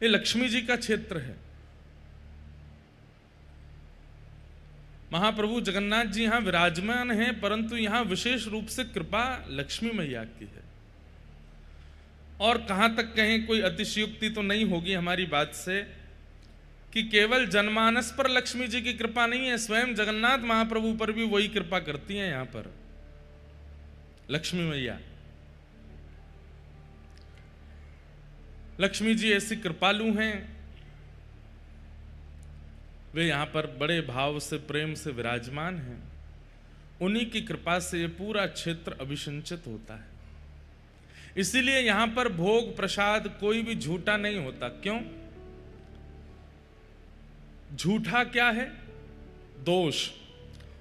ये लक्ष्मी जी का क्षेत्र है। महाप्रभु जगन्नाथ जी यहां विराजमान हैं, परंतु यहां विशेष रूप से कृपा लक्ष्मी मैया की है। और कहां तक कहें, कोई अतिशयोक्ति तो नहीं होगी हमारी बात से कि केवल जनमानस पर लक्ष्मी जी की कृपा नहीं है, स्वयं जगन्नाथ महाप्रभु पर भी वही कृपा करती हैं। यहां पर लक्ष्मी मैया, लक्ष्मी जी ऐसी कृपालु हैं, वे यहां पर बड़े भाव से प्रेम से विराजमान हैं। उन्हीं की कृपा से ये पूरा क्षेत्र अभिषिंचित होता है। इसीलिए यहां पर भोग प्रसाद कोई भी झूठा नहीं होता। क्यों? झूठा क्या है? दोष।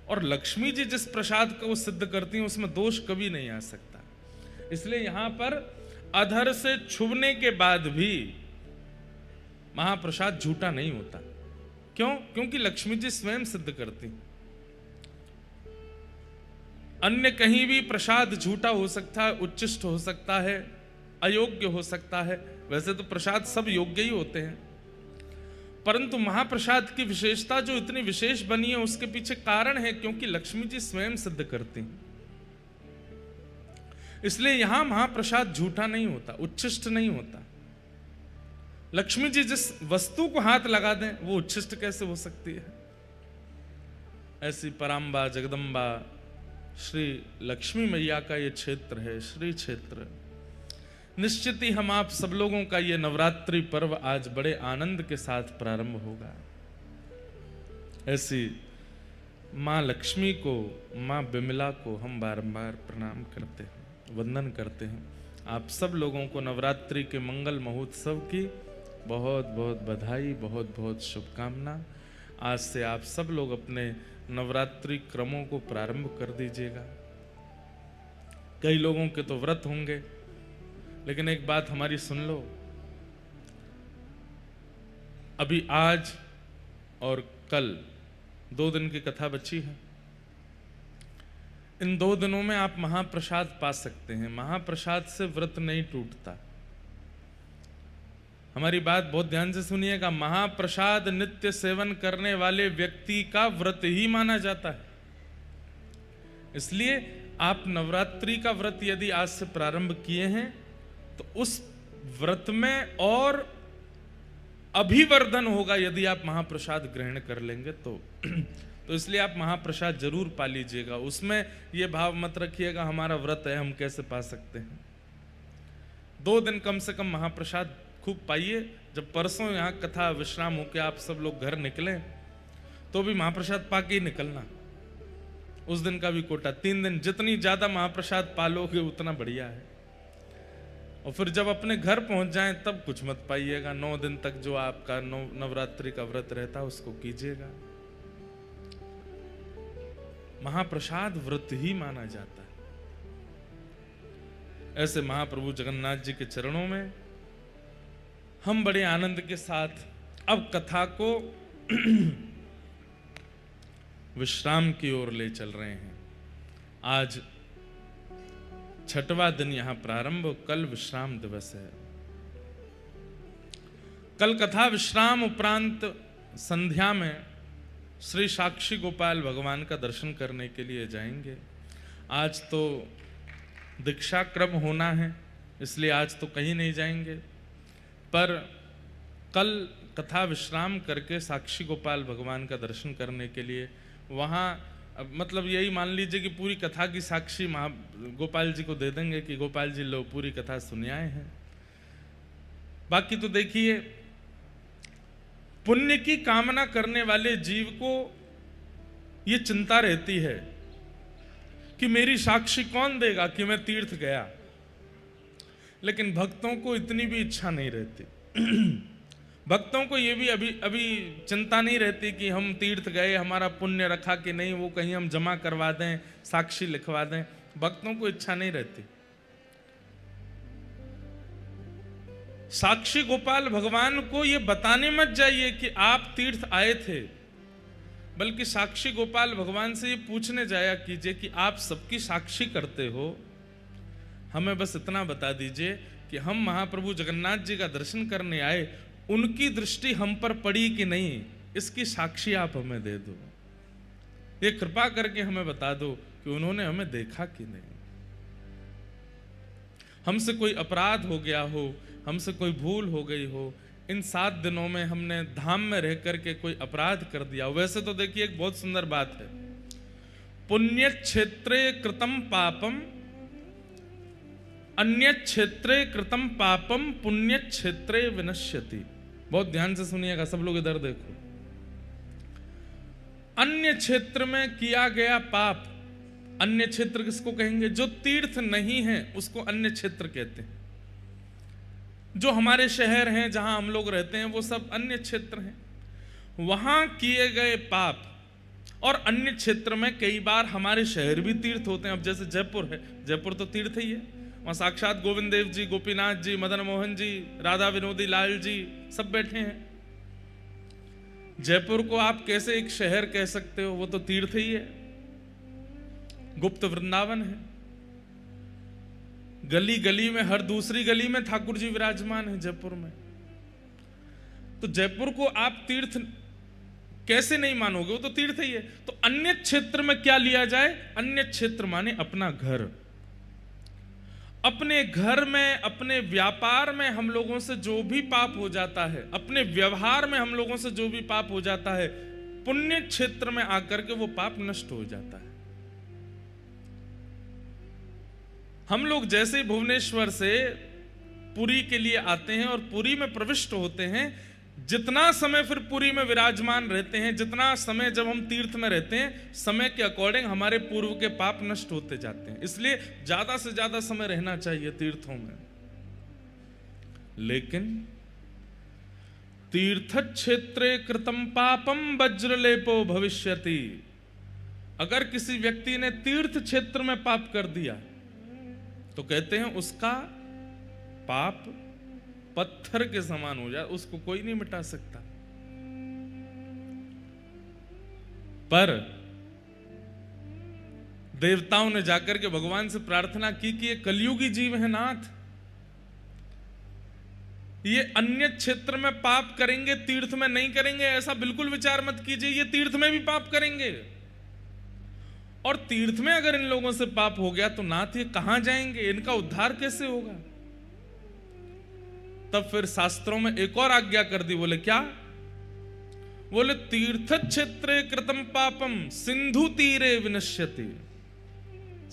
और लक्ष्मी जी जिस प्रसाद को सिद्ध करती हैं उसमें दोष कभी नहीं आ सकता। इसलिए यहां पर अधर से छुबने के बाद भी महाप्रसाद झूठा नहीं होता। क्यों? क्योंकि लक्ष्मी जी स्वयं सिद्ध करती। अन्य कहीं भी प्रसाद झूठा हो सकता है, उच्छिष्ट हो सकता है, अयोग्य हो सकता है। वैसे तो प्रसाद सब योग्य ही होते हैं, परंतु महाप्रसाद की विशेषता जो इतनी विशेष बनी है उसके पीछे कारण है क्योंकि लक्ष्मी जी स्वयं सिद्ध करती हैं। इसलिए यहां महाप्रसाद झूठा नहीं होता, उच्छिष्ट नहीं होता। लक्ष्मी जी जिस वस्तु को हाथ लगा दें वो उच्छिष्ट कैसे हो सकती है? ऐसी पराम्बा जगदम्बा श्री लक्ष्मी मैया का ये क्षेत्र है, श्री क्षेत्र। निश्चित ही हम आप सब लोगों का ये नवरात्रि पर्व आज बड़े आनंद के साथ प्रारंभ होगा। ऐसी माँ लक्ष्मी को, माँ बिमला को हम बारंबार प्रणाम करते हैं, वंदन करते हैं। आप सब लोगों को नवरात्रि के मंगल महोत्सव की बहुत बहुत बधाई, बहुत बहुत शुभकामना। आज से आप सब लोग अपने नवरात्रि क्रमों को प्रारंभ कर दीजिएगा। कई लोगों के तो व्रत होंगे, लेकिन एक बात हमारी सुन लो, अभी आज और कल 2 दिन की कथा बची है। इन 2 दिनों में आप महाप्रसाद पा सकते हैं। महाप्रसाद से व्रत नहीं टूटता। हमारी बात बहुत ध्यान से सुनिएगा। महाप्रसाद नित्य सेवन करने वाले व्यक्ति का व्रत ही माना जाता है। इसलिए आप नवरात्रि का व्रत यदि आज से प्रारंभ किए हैं तो उस व्रत में और अभिवर्धन होगा यदि आप महाप्रसाद ग्रहण कर लेंगे तो इसलिए आप महाप्रसाद जरूर पा लीजिएगा। उसमें यह भाव मत रखिएगा हमारा व्रत है, हम कैसे पा सकते हैं। 2 दिन कम से कम महाप्रसाद खूब पाइए। जब परसों यहाँ कथा विश्राम होकर आप सब लोग घर निकलें तो भी महाप्रसाद पा के ही निकलना। उस दिन का भी कोटा 3 दिन, जितनी ज्यादा महाप्रसाद पालोगे उतना बढ़िया है। और फिर जब अपने घर पहुंच जाएं तब कुछ मत पाइएगा। 9 दिन तक जो आपका नवरात्रि का व्रत रहता है उसको कीजिएगा। महाप्रसाद व्रत ही माना जाता है। ऐसे महाप्रभु जगन्नाथ जी के चरणों में हम बड़े आनंद के साथ अब कथा को विश्राम की ओर ले चल रहे हैं। आज 6वां दिन यहां प्रारंभ, कल विश्राम दिवस है। कल कथा विश्राम उपरांत संध्या में श्री साक्षी गोपाल भगवान का दर्शन करने के लिए जाएंगे। आज तो दीक्षा क्रम होना है, इसलिए आज तो कहीं नहीं जाएंगे, पर कल कथा विश्राम करके साक्षी गोपाल भगवान का दर्शन करने के लिए वहाँ, मतलब यही मान लीजिए कि पूरी कथा की साक्षी गोपाल जी को दे देंगे कि गोपाल जी लो पूरी कथा सुन आए हैं। बाकी तो देखिए, पुण्य की कामना करने वाले जीव को ये चिंता रहती है कि मेरी साक्षी कौन देगा कि मैं तीर्थ गया, लेकिन भक्तों को इतनी भी इच्छा नहीं रहती। भक्तों को ये भी अभी चिंता नहीं रहती कि हम तीर्थ गए, हमारा पुण्य रखा कि नहीं, वो कहीं हम जमा करवा दें, साक्षी लिखवा दें। भक्तों को इच्छा नहीं रहती। साक्षी गोपाल भगवान को ये बताने मत जाइए कि आप तीर्थ आए थे, बल्कि साक्षी गोपाल भगवान से ये पूछने जाया कीजिए कि आप सबकी साक्षी करते हो, हमें बस इतना बता दीजिए कि हम महाप्रभु जगन्नाथ जी का दर्शन करने आए, उनकी दृष्टि हम पर पड़ी कि नहीं, इसकी साक्षी आप हमें दे दो। ये कृपा करके हमें बता दो कि उन्होंने हमें देखा कि नहीं। हमसे कोई अपराध हो गया हो, हमसे कोई भूल हो गई हो, इन 7 दिनों में हमने धाम में रह करके कोई अपराध कर दिया। वैसे तो देखिए एक बहुत सुंदर बात है, पुण्य क्षेत्रे कृतम पापम अन्य क्षेत्रे कृतम पापम पुण्य क्षेत्रे विनश्यति। बहुत ध्यान से सुनिएगा सब लोग, इधर देखो। अन्य क्षेत्र में किया गया पाप, अन्य क्षेत्र किसको कहेंगे? जो तीर्थ नहीं है उसको अन्य क्षेत्र कहते हैं। जो हमारे शहर हैं जहां हम लोग रहते हैं वो सब अन्य क्षेत्र हैं। वहां किए गए पाप, और अन्य क्षेत्र में कई बार हमारे शहर भी तीर्थ होते हैं। अब जैसे जयपुर है, जयपुर तो तीर्थ ही है, वहां साक्षात गोविंद देव जी, गोपीनाथ जी, मदन मोहन जी, राधा विनोदी लाल जी सब बैठे हैं। जयपुर को आप कैसे एक शहर कह सकते हो? वो तो तीर्थ ही है, गुप्त वृंदावन है। गली गली में, हर दूसरी गली में ठाकुर जी विराजमान है जयपुर में। तो जयपुर को आप तीर्थ कैसे नहीं मानोगे? वो तो तीर्थ ही है। तो अन्य क्षेत्र में क्या लिया जाए? अन्य क्षेत्र माने अपना घर। अपने घर में, अपने व्यापार में हम लोगों से जो भी पाप हो जाता है, अपने व्यवहार में हम लोगों से जो भी पाप हो जाता है, पुण्य क्षेत्र में आकर के वो पाप नष्ट हो जाता है। हम लोग जैसे ही भुवनेश्वर से पुरी के लिए आते हैं और पुरी में प्रविष्ट होते हैं, जितना समय फिर पुरी में विराजमान रहते हैं, जितना समय जब हम तीर्थ में रहते हैं, समय के अकॉर्डिंग हमारे पूर्व के पाप नष्ट होते जाते हैं। इसलिए ज्यादा से ज्यादा समय रहना चाहिए तीर्थों में। लेकिन तीर्थ क्षेत्रे कृतम पापम वज्रलेपो भविष्यति। अगर किसी व्यक्ति ने तीर्थ क्षेत्र में पाप कर दिया तो कहते हैं उसका पाप पत्थर के समान हो जाए, उसको कोई नहीं मिटा सकता। पर देवताओं ने जाकर के भगवान से प्रार्थना की कि ये कलयुगी जीव है नाथ, ये अन्य क्षेत्र में पाप करेंगे, तीर्थ में नहीं करेंगे, ऐसा बिल्कुल विचार मत कीजिए। ये तीर्थ में भी पाप करेंगे, और तीर्थ में अगर इन लोगों से पाप हो गया तो नाथ ये कहां जाएंगे, इनका उद्धार कैसे होगा? तब फिर शास्त्रों में एक और आज्ञा कर दी। बोले क्या? बोले तीर्थ क्षेत्रे कृतम पापम सिंधु तीरे विनश्यति।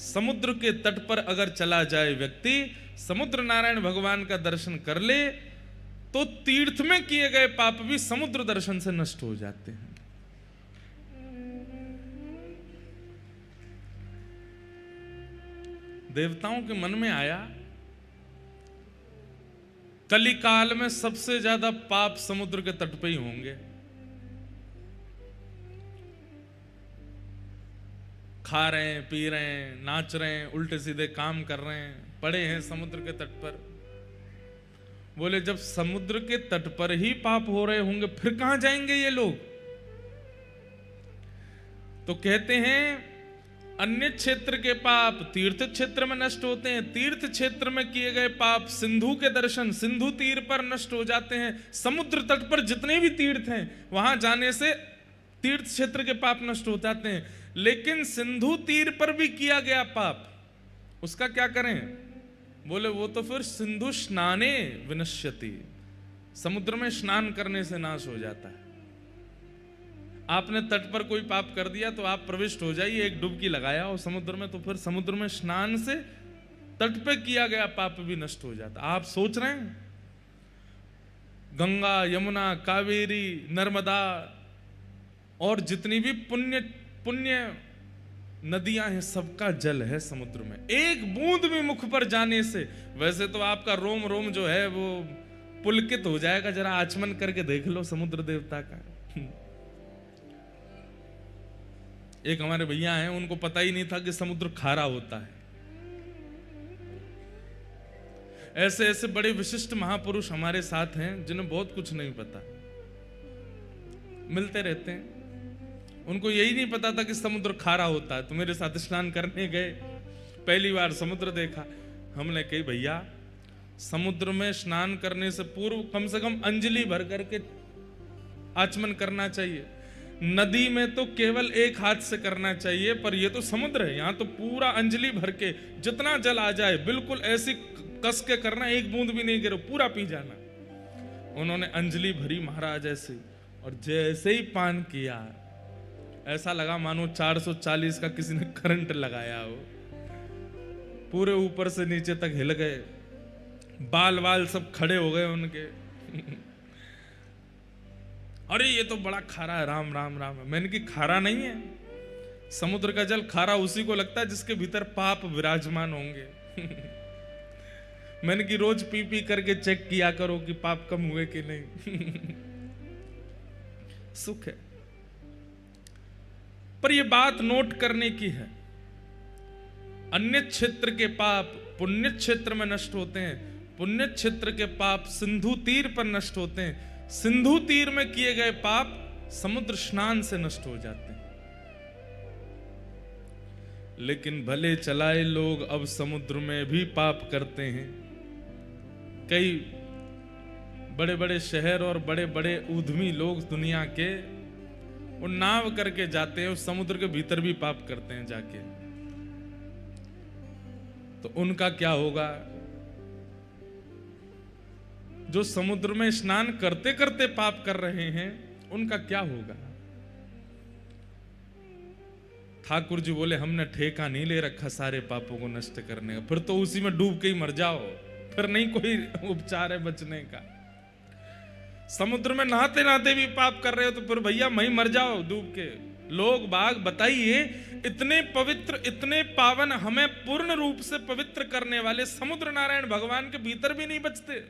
समुद्र के तट पर अगर चला जाए व्यक्ति, समुद्र नारायण भगवान का दर्शन कर ले, तो तीर्थ में किए गए पाप भी समुद्र दर्शन से नष्ट हो जाते हैं। देवताओं के मन में आया, कलिकाल में सबसे ज्यादा पाप समुद्र के तट पे ही होंगे। खा रहे हैं, पी रहे हैं, नाच रहे हैं, उल्टे सीधे काम कर रहे हैं, पड़े हैं समुद्र के तट पर। बोले जब समुद्र के तट पर ही पाप हो रहे होंगे फिर कहां जाएंगे ये लोग? तो कहते हैं अन्य क्षेत्र के पाप तीर्थ क्षेत्र में नष्ट होते हैं, तीर्थ क्षेत्र में किए गए पाप सिंधु के दर्शन, सिंधु तीर पर नष्ट हो जाते हैं। समुद्र तट पर जितने भी तीर्थ हैं वहां जाने से तीर्थ क्षेत्र के पाप नष्ट हो जाते हैं। लेकिन सिंधु तीर पर भी किया गया पाप, उसका क्या करें? बोले वो तो फिर सिंधु स्नाने विनश्यति, समुद्र में स्नान करने से नाश हो जाता है। आपने तट पर कोई पाप कर दिया तो आप प्रविष्ट हो जाइए, एक डुबकी लगाया और समुद्र में, तो फिर समुद्र में स्नान से तट पे किया गया पाप भी नष्ट हो जाता। आप सोच रहे हैं गंगा, यमुना, कावेरी, नर्मदा और जितनी भी पुण्य नदियां हैं, सबका जल है समुद्र में। एक बूंद भी मुख पर जाने से, वैसे तो आपका रोम रोम जो है वो पुलकित हो जाएगा। जरा आचमन करके देख लो समुद्र देवता का। एक हमारे भैया हैं, उनको पता ही नहीं था कि समुद्र खारा होता है। ऐसे ऐसे बड़े विशिष्ट महापुरुष हमारे साथ हैं जिन्हें बहुत कुछ नहीं पता, मिलते रहते हैं। उनको यही नहीं पता था कि समुद्र खारा होता है। तो मेरे साथ स्नान करने गए, पहली बार समुद्र देखा। हमने कही भैया समुद्र में स्नान करने से पूर्व कम से कम अंजलि भर करके आचमन करना चाहिए। नदी में तो केवल एक हाथ से करना चाहिए, पर ये तो समुद्र है, यहां तो पूरा अंजलि भर के जितना जल आ जाए बिल्कुल ऐसी कस के करना, एक बूंद भी नहीं गिरो, पूरा पी जाना। उन्होंने अंजलि भरी महाराज ऐसे, और जैसे ही पान किया ऐसा लगा मानो 440 का किसी ने करंट लगाया हो। पूरे ऊपर से नीचे तक हिल गए, बाल बाल सब खड़े हो गए उनके। अरे ये तो बड़ा खारा है, राम राम राम। मैंने कि खारा नहीं है, समुद्र का जल खारा उसी को लगता है जिसके भीतर पाप विराजमान होंगे। मैंने कि रोज पी पी करके चेक किया करो कि पाप कम हुए कि नहीं। सुख है। पर यह बात नोट करने की है, अन्य क्षेत्र के पाप पुण्य क्षेत्र में नष्ट होते हैं, पुण्य क्षेत्र के पाप सिंधु तीर पर नष्ट होते हैं, सिंधु तीर में किए गए पाप समुद्र स्नान से नष्ट हो जाते हैं। लेकिन भले चलाए लोग अब समुद्र में भी पाप करते हैं। कई बड़े बड़े शहर और बड़े बड़े उद्यमी लोग दुनिया के वो नाव करके जाते हैं, उस समुद्र के भीतर भी पाप करते हैं जाके। तो उनका क्या होगा? जो समुद्र में स्नान करते करते पाप कर रहे हैं उनका क्या होगा? ठाकुर जी बोले हमने ठेका नहीं ले रखा सारे पापों को नष्ट करने का, फिर तो उसी में डूब के ही मर जाओ, फिर नहीं कोई उपचार है बचने का। समुद्र में नहाते नहाते भी पाप कर रहे हो तो फिर भैया वहीं मर जाओ डूब के। लोग बाग बताइए, इतने पवित्र इतने पावन हमें पूर्ण रूप से पवित्र करने वाले समुद्र नारायण भगवान के भीतर भी नहीं बचते,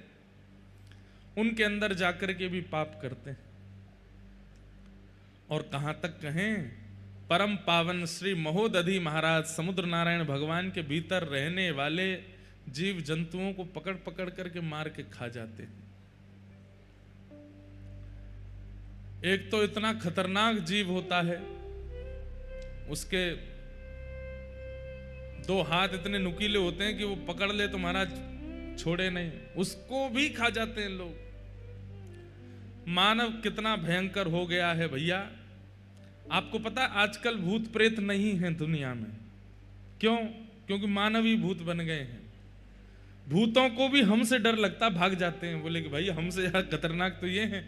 उनके अंदर जाकर के भी पाप करते हैं। और कहां तक कहें, परम पावन श्री महोदधि महाराज समुद्र नारायण भगवान के भीतर रहने वाले जीव जंतुओं को पकड़ पकड़ करके मार के खा जाते हैं। एक तो इतना खतरनाक जीव होता है, उसके 2 हाथ इतने नुकीले होते हैं कि वो पकड़ ले तो महाराज छोड़े नहीं, उसको भी खा जाते हैं लोग। मानव कितना भयंकर हो गया है भैया। आपको पता है आजकल भूत प्रेत नहीं है दुनिया में। क्यों? क्योंकि मानव ही भूत बन गए हैं। भूतों को भी हमसे डर लगता, भाग जाते हैं, बोले कि भाई हमसे ज्यादा खतरनाक तो ये हैं,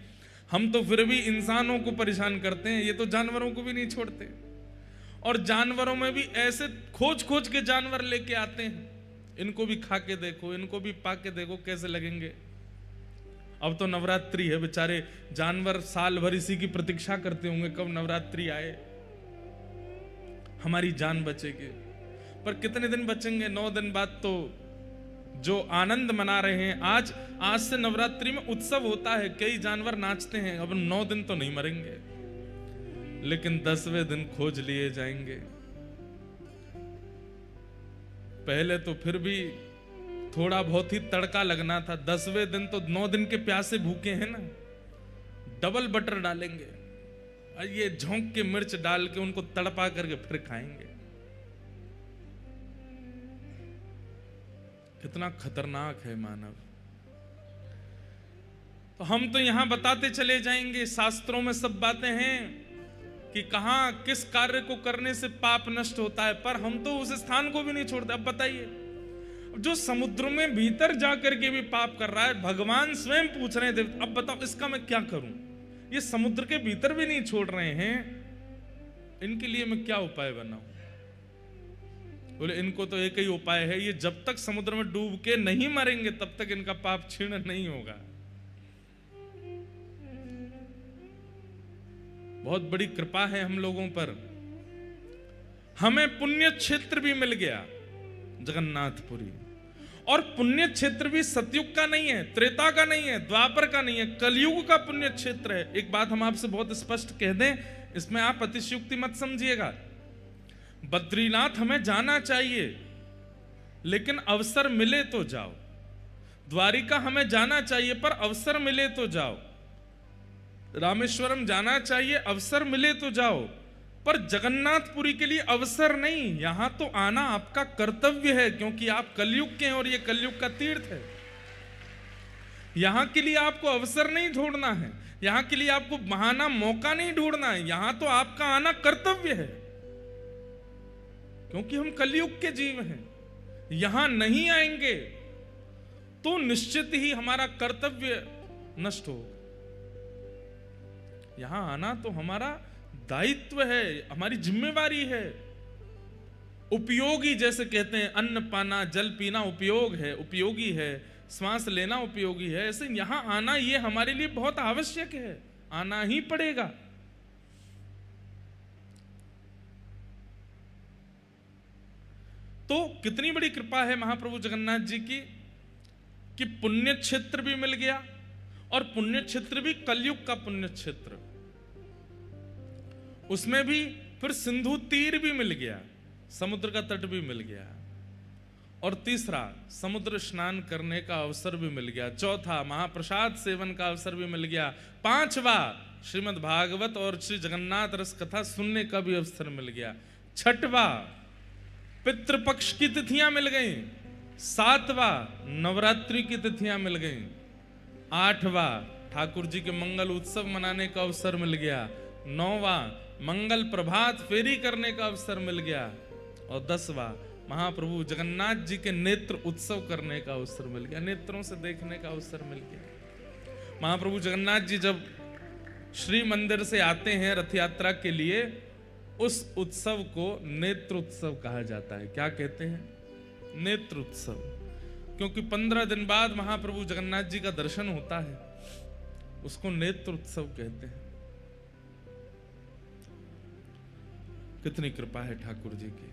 हम तो फिर भी इंसानों को परेशान करते हैं, ये तो जानवरों को भी नहीं छोड़ते। और जानवरों में भी ऐसे खोज खोज के जानवर लेके आते हैं, इनको भी खा के देखो, इनको भी पा के देखो कैसे लगेंगे। अब तो नवरात्रि है, बेचारे जानवर साल भर इसी की प्रतीक्षा करते होंगे कब नवरात्रि आए, हमारी जान बचेगी। पर कितने दिन बचेंगे? 9 दिन बाद तो जो आनंद मना रहे हैं, आज से नवरात्रि में उत्सव होता है, कई जानवर नाचते हैं, अब 9 दिन तो नहीं मरेंगे, लेकिन 10वें दिन खोज लिए जाएंगे। पहले तो फिर भी थोड़ा बहुत ही तड़का लगना था, 10वें दिन तो 9 दिन के प्यासे भूखे हैं ना, डबल बटर डालेंगे और ये झोंक के मिर्च डाल के उनको तड़पा करके फिर खाएंगे। कितना खतरनाक है मानव। तो हम तो यहां बताते चले जाएंगे, शास्त्रों में सब बातें हैं कि कहां किस कार्य को करने से पाप नष्ट होता है, पर हम तो उस स्थान को भी नहीं छोड़ते। अब बताइए, जो समुद्र में भीतर जाकर के भी पाप कर रहा है, भगवान स्वयं पूछ रहे थे अब बताओ इसका मैं क्या करूं, ये समुद्र के भीतर भी नहीं छोड़ रहे हैं, इनके लिए मैं क्या उपाय बनाऊं? बोले इनको तो एक ही उपाय है, ये जब तक समुद्र में डूब के नहीं मरेंगे तब तक इनका पाप क्षीण नहीं होगा। बहुत बड़ी कृपा है हम लोगों पर, हमें पुण्य क्षेत्र भी मिल गया जगन्नाथपुरी। और पुण्य क्षेत्र भी सतयुग का नहीं है, त्रेता का नहीं है, द्वापर का नहीं है, कलयुग का पुण्य क्षेत्र है। एक बात हम आपसे बहुत स्पष्ट कह दें, इसमें आप अतिशयोक्ति मत समझिएगा। बद्रीनाथ हमें जाना चाहिए, लेकिन अवसर मिले तो जाओ। द्वारिका हमें जाना चाहिए, पर अवसर मिले तो जाओ। रामेश्वरम जाना चाहिए, अवसर मिले तो जाओ, पर जगन्नाथपुरी के लिए अवसर नहीं, यहां तो आना आपका कर्तव्य है, क्योंकि आप कलयुग के हैं और ये कलयुग का तीर्थ है। यहां के लिए आपको अवसर नहीं ढूंढना है, यहां के लिए आपको बहाना मौका नहीं ढूंढना है, यहां तो आपका आना कर्तव्य है, क्योंकि हम कलयुग के जीव हैं। यहां नहीं आएंगे तो निश्चित ही हमारा कर्तव्य नष्ट होगा। यहां आना तो हमारा दायित्व है, हमारी जिम्मेवारी है। उपयोगी जैसे कहते हैं, अन्न पाना जल पीना उपयोग है, उपयोगी है, श्वास लेना उपयोगी है, ऐसे यहां आना ये हमारे लिए बहुत आवश्यक है, आना ही पड़ेगा। तो कितनी बड़ी कृपा है महाप्रभु जगन्नाथ जी की कि पुण्य क्षेत्र भी मिल गया, और पुण्य क्षेत्र भी कलयुग का पुण्य क्षेत्र, उसमें भी फिर सिंधु तीर भी मिल गया, समुद्र का तट भी मिल गया, और तीसरा समुद्र स्नान करने का अवसर भी मिल गया, चौथा महाप्रसाद सेवन का अवसर भी मिल गया, पांचवा श्रीमद् भागवत और श्री जगन्नाथ रस कथा सुनने का भी अवसर मिल गया, छठवा पितृपक्ष की तिथियां मिल गई, सातवां नवरात्रि की तिथियां मिल गई, आठवां ठाकुर जी के मंगल उत्सव मनाने का अवसर मिल गया, नौवां मंगल प्रभात फेरी करने का अवसर मिल गया, और 10वां महाप्रभु जगन्नाथ जी के नेत्र उत्सव करने का अवसर मिल गया, नेत्रों से देखने का अवसर मिल गया। महाप्रभु जगन्नाथ जी जब श्री मंदिर से आते हैं रथ यात्रा के लिए, उस उत्सव को नेत्र उत्सव कहा जाता है। क्या कहते हैं? नेत्र उत्सव, क्योंकि 15 दिन बाद महाप्रभु जगन्नाथ जी का दर्शन होता है, उसको नेत्र उत्सव कहते हैं। कितनी कृपा है ठाकुर जी की।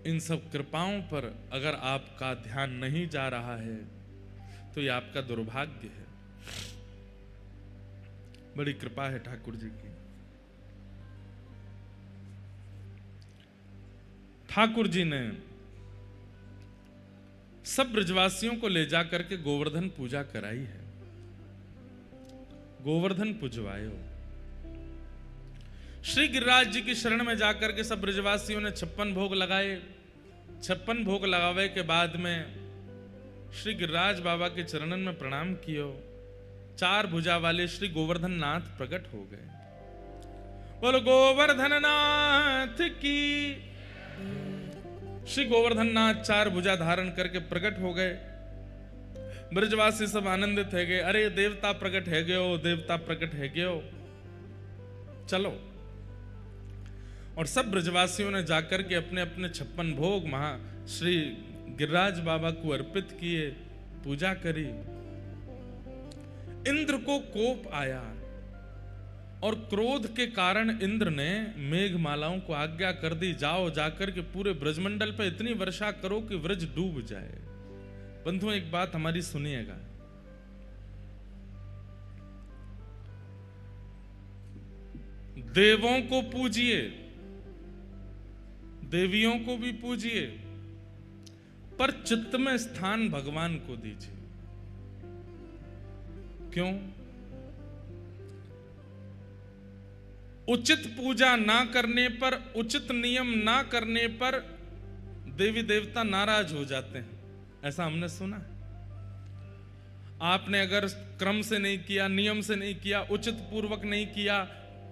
इन सब कृपाओं पर अगर आपका ध्यान नहीं जा रहा है तो यह आपका दुर्भाग्य है। बड़ी कृपा है ठाकुर जी की। ठाकुर जी ने सब ब्रजवासियों को ले जाकर के गोवर्धन पूजा कराई है, गोवर्धन पुजवायो। श्री गिरिराज जी की शरण में जाकर के सब ब्रजवासियों ने 56 भोग लगाए। 56 भोग लगावे के बाद में श्री गिरिराज बाबा के चरणन में प्रणाम कियो। 4 भुजा वाले श्री गोवर्धन नाथ प्रकट हो गए। बोलो गोवर्धन नाथ की। श्री गोवर्धन नाथ 4 भुजा धारण करके प्रकट हो गए। ब्रजवासी सब आनंदित है गए, अरे देवता प्रकट है गयो, देवता प्रकट है गयो, चलो। और सब ब्रजवासियों ने जाकर के अपने अपने 56 भोग महा श्री गिरिराज बाबा को अर्पित किए, पूजा करी। इंद्र को कोप आया और क्रोध के कारण इंद्र ने मेघमालाओं को आज्ञा कर दी, जाओ जाकर के पूरे ब्रजमंडल पर इतनी वर्षा करो कि व्रज डूब जाए। बंधुओं, एक बात हमारी सुनिएगा, देवों को पूजिए, देवियों को भी पूजिए, पर चित्त में स्थान भगवान को दीजिए। क्यों? उचित पूजा ना करने पर, उचित नियम ना करने पर देवी देवता नाराज हो जाते हैं, ऐसा हमने सुना। आपने अगर क्रम से नहीं किया, नियम से नहीं किया, उचित पूर्वक नहीं किया,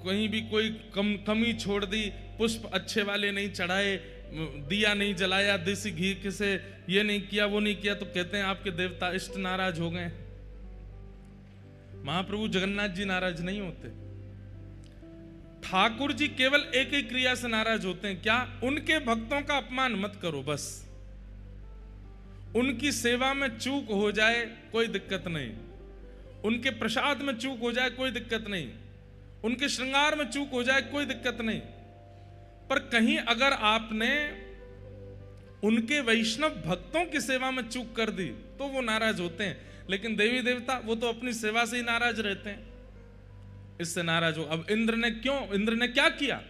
कहीं भी कोई कमी छोड़ दी, पुष्प अच्छे वाले नहीं चढ़ाए, दिया नहीं जलाया, देसी घी से ये नहीं किया, वो नहीं किया, तो कहते हैं आपके देवता इष्ट नाराज हो गए। महाप्रभु जगन्नाथ जी नाराज नहीं होते। ठाकुर जी केवल एक ही क्रिया से नाराज होते हैं, क्या? उनके भक्तों का अपमान मत करो, बस। उनकी सेवा में चूक हो जाए कोई दिक्कत नहीं, उनके प्रसाद में चूक हो जाए कोई दिक्कत नहीं, उनके श्रृंगार में चूक हो जाए कोई दिक्कत नहीं, पर कहीं अगर आपने उनके वैष्णव भक्तों की सेवा में चूक कर दी तो वो नाराज होते हैं। लेकिन देवी देवता वो तो अपनी सेवा से ही नाराज रहते हैं, इससे नाराज हो। अब इंद्र ने क्या किया?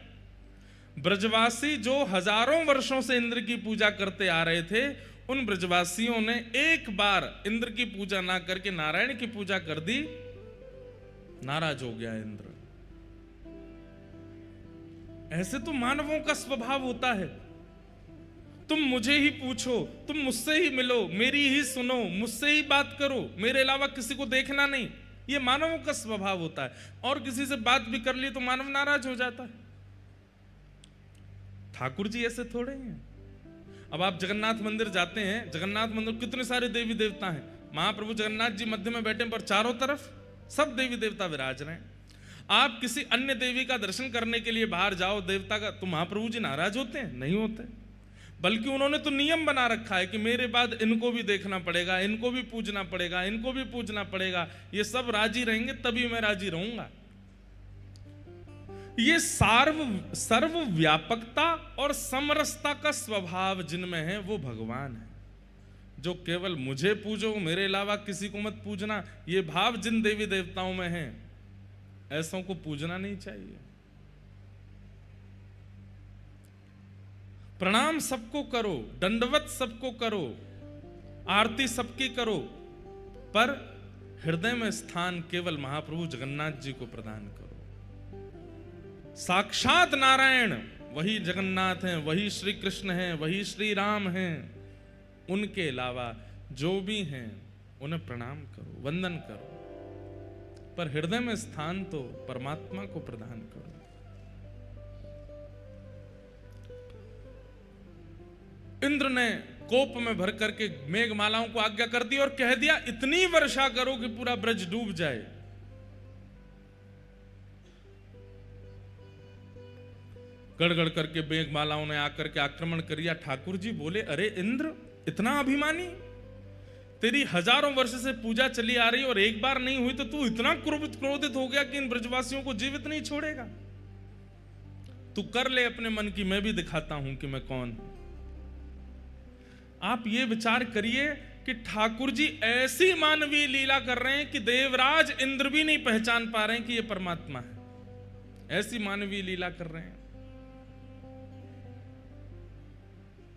ब्रजवासी जो हजारों वर्षों से इंद्र की पूजा करते आ रहे थे, उन ब्रजवासियों ने एक बार इंद्र की पूजा ना करके नारायण की पूजा कर दी, नाराज हो गया इंद्र। ऐसे तो मानवों का स्वभाव होता है, तुम मुझे ही पूछो, तुम मुझसे ही मिलो, मेरी ही सुनो, मुझसे ही बात करो, मेरे अलावा किसी को देखना नहीं। ये मानवों का स्वभाव होता है। और किसी से बात भी कर ली तो मानव नाराज हो जाता है। ठाकुर जी ऐसे थोड़े हैं। अब आप जगन्नाथ मंदिर जाते हैं, जगन्नाथ मंदिर कितने सारे देवी देवता हैं। महाप्रभु जगन्नाथ जी मध्य में बैठे, पर चारों तरफ सब देवी देवता विराज रहे हैं। आप किसी अन्य देवी का दर्शन करने के लिए बाहर जाओ, देवता का, तो महाप्रभु जी नाराज होते हैं? नहीं होते। बल्कि उन्होंने तो नियम बना रखा है कि मेरे बाद इनको भी देखना पड़ेगा, इनको भी पूजना पड़ेगा, इनको भी पूजना पड़ेगा। ये सब राजी रहेंगे तभी मैं राजी रहूंगा। ये सर्व व्यापकता और समरसता का स्वभाव जिनमें है वो भगवान है। जो केवल मुझे पूजो, मेरे अलावा किसी को मत पूजना, ये भाव जिन देवी देवताओं में है, ऐसों को पूजना नहीं चाहिए। प्रणाम सबको करो, दंडवत सबको करो, आरती सबकी करो, पर हृदय में स्थान केवल महाप्रभु जगन्नाथ जी को प्रदान करो। साक्षात नारायण वही जगन्नाथ हैं, वही श्री कृष्ण हैं, वही श्री राम हैं। उनके अलावा जो भी हैं उन्हें प्रणाम करो, वंदन करो, पर हृदय में स्थान तो परमात्मा को प्रदान करो। इंद्र ने कोप में भर करके मेघमालाओं को आज्ञा कर दी और कह दिया इतनी वर्षा करो कि पूरा ब्रज डूब जाए। गड़गड़ करके मेघमालाओं ने आकर के आक्रमण कर दिया। ठाकुर जी बोले, अरे इंद्र इतना अभिमानी, तेरी हजारों वर्ष से पूजा चली आ रही और एक बार नहीं हुई तो तू इतना क्रोधित हो गया कि इन ब्रजवासियों को जीवित नहीं छोड़ेगा। तू कर ले अपने मन की, मैं भी दिखाता हूं कि मैं कौन हूं। आप ये विचार करिए कि ठाकुर जी ऐसी मानवीय लीला कर रहे हैं कि देवराज इंद्र भी नहीं पहचान पा रहे हैं कि ये परमात्मा है। ऐसी मानवीय लीला कर रहे हैं।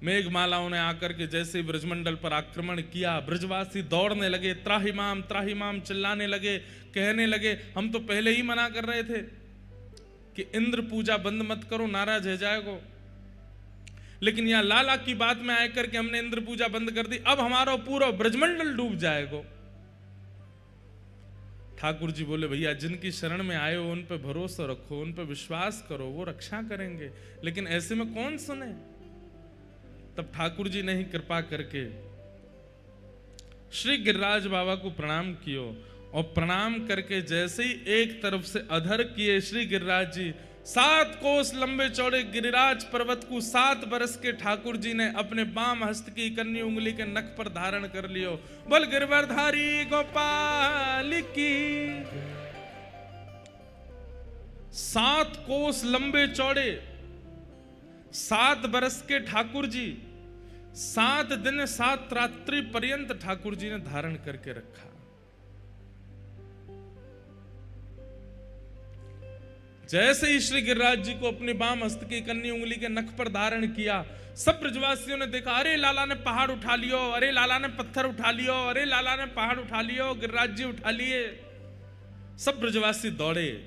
मेघमालाओं ने आकर के जैसे ब्रजमंडल पर आक्रमण किया, ब्रजवासी दौड़ने लगे, त्राहिमाम चिल्लाने लगे, कहने लगे हम तो पहले ही मना कर रहे थे कि इंद्र पूजा बंद मत करो, नाराज हो जाएगो, लेकिन यहां लाला की बात में आकर के हमने इंद्र पूजा बंद कर दी, अब हमारा पूरा ब्रजमंडल डूब जाएगो। ठाकुर जी बोले, भैया जिनकी शरण में आए हो उन पे भरोसा रखो, उन पे विश्वास करो, वो रक्षा करेंगे। लेकिन ऐसे में कौन सुने? तब ठाकुर जी ने ही कृपा करके श्री गिरिराज बाबा को प्रणाम कियो, और प्रणाम करके जैसे ही एक तरफ से अधर किए श्री गिरिराज जी, 7 कोस लंबे चौड़े गिरिराज पर्वत को 7 बरस के ठाकुर जी ने अपने बाम हस्त की कन्नी उंगली के नख पर धारण कर लियो। बोल गिरवरधारी गोपाल की। 7 कोस लंबे चौड़े 7 बरस के ठाकुर जी 7 दिन 7 रात्रि पर्यंत ठाकुर जी ने धारण करके रखा। जैसे ही श्री गिरिराज जी को अपनी बाम हस्त की कन्नी उंगली के नख पर धारण किया, सब ब्रजवासियों ने देखा, अरे लाला ने पहाड़ उठा लियो, अरे लाला ने पत्थर उठा लियो, अरे लाला ने पहाड़ उठा लियो, गिरिराज जी उठा लिए। सब ब्रजवासी दौड़े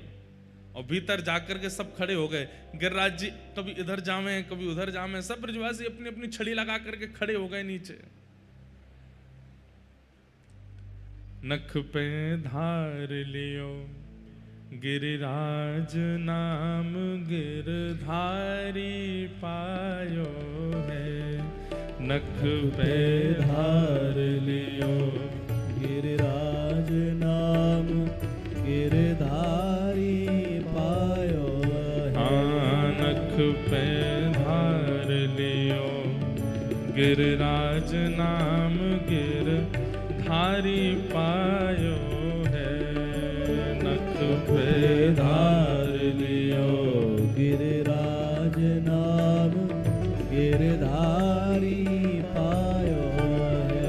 और भीतर जाकर के सब खड़े हो गए। गिरिराज जी कभी इधर जावे कभी उधर जावे, सब ब्रजवासी अपनी अपनी छड़ी लगा करके खड़े हो गए नीचे। नख पे धार लियो गिरिराज नाम गिरधारी पायो है। नख पे धार लियो गिरिराज नाम गिरधारी पायो है। नख पे धार लियो गिरिराज नाम गिरधारी पायो है। नख पे धार लियो गिरिराज नाम गिरधारी पायो है।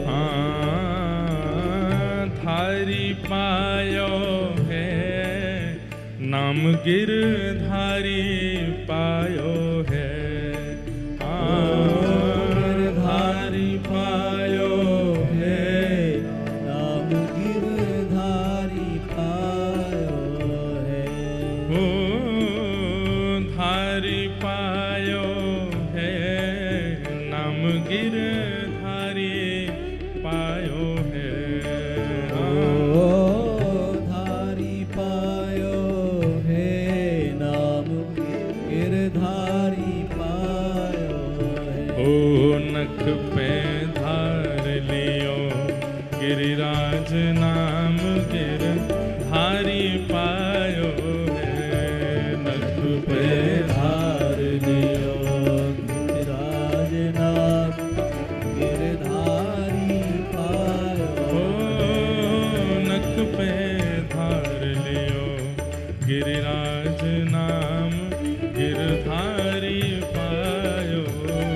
धारी पायो है, नाम गिरधारी पायो है। गिरधारी पायो है, नाम गिरधारी पायो है। धारी पायो है, नाम गिरिराज नाम गिरधारी पायो है। नख पे धार लियो गिरिराज नाम गिरधारी पायो। नख पे धार लियो गिरिराज नाम गिरधारी पायो है।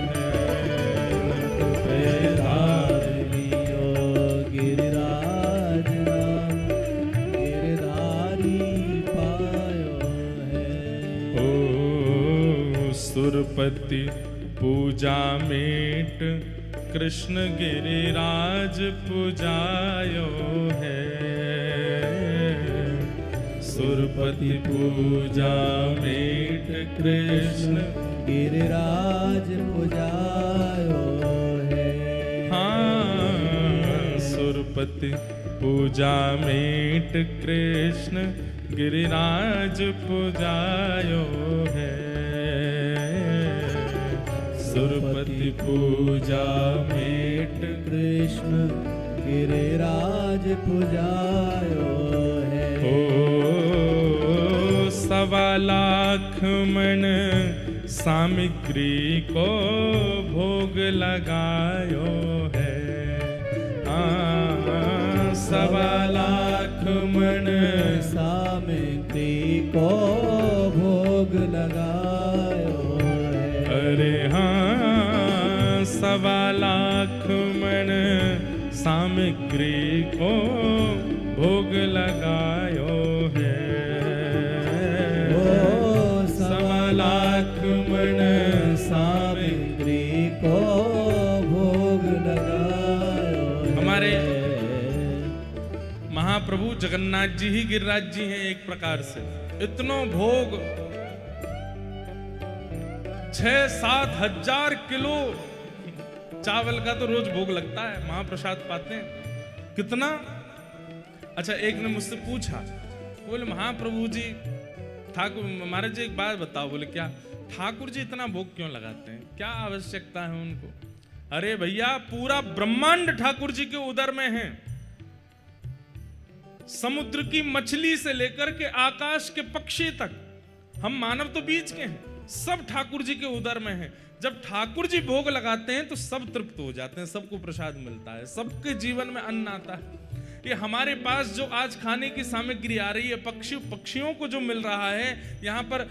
नख पे धार लियो गिरिराज नाम गिरधारी पायो है। ओ सुरपति पूजा मेट कृष्ण गिरिराज पूजायो है। सुरपति पूजा मेट कृष्ण गिरिराज पुजायो है। हाँ सुरपति पूजा मेट कृष्ण गिरिराज पूजायो है। सुरपति पूजा मेट कृष्ण गिरिराज पुजायो है। ओ सवा लाख मन सामग्री को भोग लगायो है। सवा लाख मन सामग्री को भोग लगायो है। अरे हाँ सवा लाख मन सामग्री को भोग लगायो है। ओ सवा लाख मन सामग्री को भोग लगायो है। हमारे महाप्रभु जगन्नाथ जी ही गिरिराज जी हैं एक प्रकार से। इतनो भोग 6-7 हजार किलो चावल का तो रोज भोग लगता है, महाप्रसाद पाते हैं। कितना? अच्छा एक ने मुझसे पूछा, बोले महाप्रभु जी ठाकुर महाराज जी एक बात बताओ। बोले क्या? ठाकुर जी इतना भोग क्यों लगाते हैं, क्या आवश्यकता है उनको? अरे भैया पूरा ब्रह्मांड ठाकुर जी के उदर में है। समुद्र की मछली से लेकर के आकाश के पक्षी तक, हम मानव तो बीच के हैं, सब ठाकुर जी के उदर में है। जब ठाकुर जी भोग लगाते हैं तो सब तृप्त हो जाते हैं, सबको प्रसाद मिलता है, सबके जीवन में अन्न आता है। ये हमारे पास जो आज खाने की सामग्री आ रही है, पक्षियों को जो मिल रहा है, यहाँ पर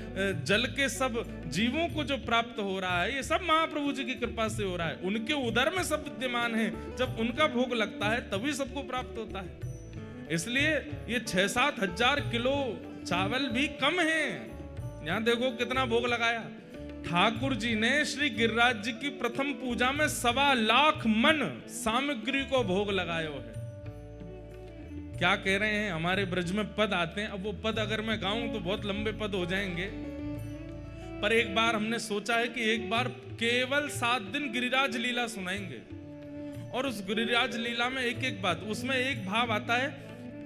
जल के सब जीवों को जो प्राप्त हो रहा है, ये सब महाप्रभु जी की कृपा से हो रहा है। उनके उदर में सब विद्यमान है। जब उनका भोग लगता है तभी सबको प्राप्त होता है। इसलिए ये 6-7 हजार किलो चावल भी कम है। यहां देखो कितना भोग लगाया ठाकुर जी ने। श्री गिरिराज जी की प्रथम पूजा में 1.25 लाख मन सामग्री को भोग लगायो है। क्या कह रहे हैं? हमारे ब्रज में पद आते हैं। अब वो पद अगर मैं गाऊं तो बहुत लंबे पद हो जाएंगे, पर एक बार हमने सोचा है कि एक बार केवल 7 दिन गिरिराज लीला सुनाएंगे। और उस गिरिराज लीला में एक एक बात, उसमें एक भाव आता है,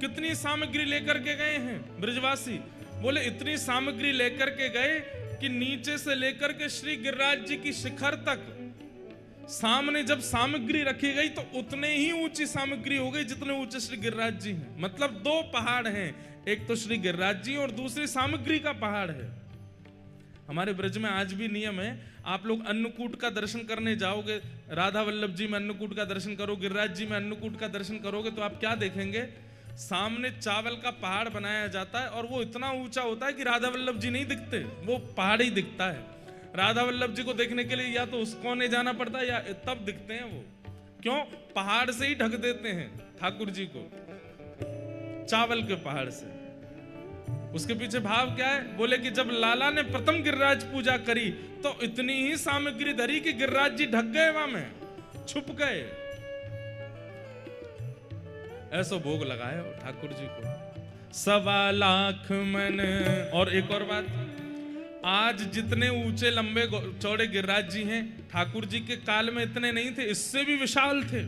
कितनी सामग्री लेकर के गए हैं ब्रजवासी? बोले इतनी सामग्री लेकर के गए कि नीचे से लेकर के श्री गिरिराज जी की शिखर तक सामने जब सामग्री रखी गई तो उतने ही ऊंची सामग्री हो गई जितने ऊंचे श्री गिरिराज जी हैं। मतलब 2 पहाड़ हैं, एक तो श्री गिरिराज जी और दूसरी सामग्री का पहाड़ है। हमारे ब्रज में आज भी नियम है, आप लोग अन्नकूट का दर्शन करने जाओगे, राधा वल्लभ जी में अन्नकूट का दर्शन करो, गिरिराज जी में अन्नकूट का दर्शन करोगे, तो आप क्या देखेंगे? सामने चावल का पहाड़ बनाया जाता है और वो इतना ऊंचा होता है कि राधा वल्लभ जी नहीं दिखते, वो पहाड़ ही दिखता है। राधा वल्लभ जी को देखने के लिए या तो उस कोने जाना पड़ता है या तब दिखते हैं वो। क्यों? पहाड़ से ही ढक देते हैं ठाकुर जी को, चावल के पहाड़ से। उसके पीछे भाव क्या है? बोले कि जब लाला ने प्रथम गिरिराज पूजा करी तो इतनी ही सामग्री धरी कि गिरिराज जी ढक गए, वहां में छुप गए। ऐसा भोग लगाया ठाकुर जी को 1.25 लाख मन। और एक और बात, आज जितने ऊंचे लंबे चौड़े गिरिराज जी हैं, ठाकुर जी के काल में इतने नहीं थे, इससे भी विशाल थे।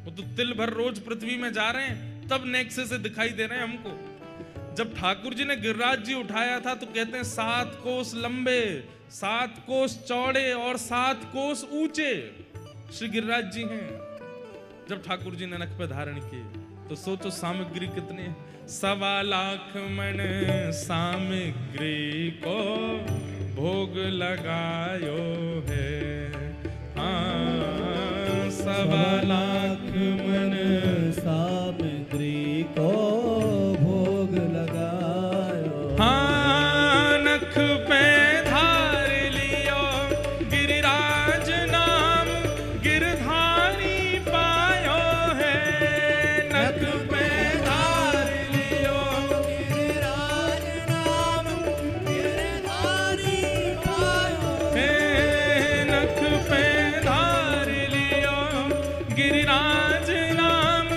वो तो तिल भर रोज पृथ्वी में जा रहे हैं, तब नेक्से से दिखाई दे रहे हैं हमको। जब ठाकुर जी ने गिरिराज जी उठाया था तो कहते हैं 7 कोस लंबे, 7 कोस चौड़े और 7 कोस ऊंचे श्री गिरिराज जी हैं। जब ठाकुर जी ने नख पे धारण किए तो सोचो सामग्री कितनी है। 1.25 लाख मन सामग्री को भोग लगायो है। हाँ, 1.25 लाख मन सामग्री को भोग लगायो। हाँ, नख पे धार लियो गिरिराज नाम गिरधारी पायो है। नख पे धार लियो गिरिराज नाम गिरधारी पायो है। नख पे धार लियो गिरिराज नाम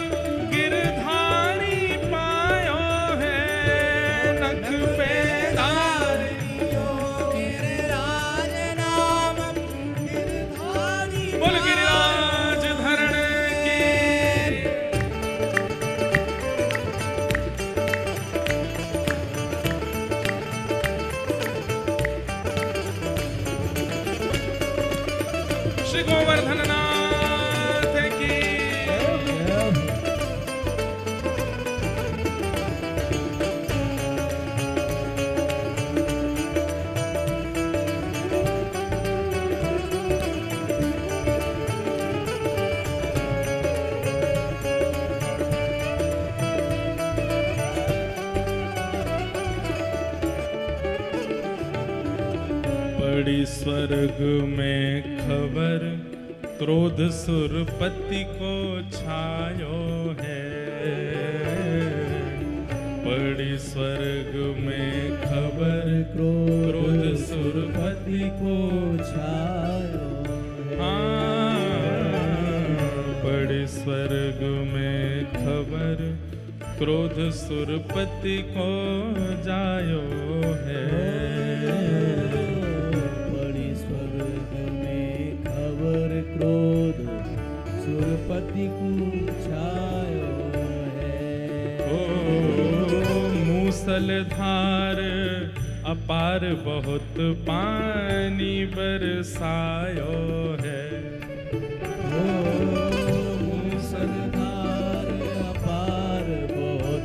गिरधारी पायो है। नख पे धार लियो गिरिराज नाम गिरधारी बोल गिरिराज धरण की। श्री गोवर्धन नाथ की। पड़ी स्वर्ग में खबर क्रोध सुरपति को छायो है। पड़ी स्वर्ग में खबर क्रोध सुरपति को छायो। हाँ, पड़ी स्वर्ग में खबर क्रोध सुरपति को जायो है। बड़ी स्वर्ग में खबर क्रोध सुरपति को छायो है। ओ मूसलधार अपार बहुत पानी बरसायो है। मूसलधार अपार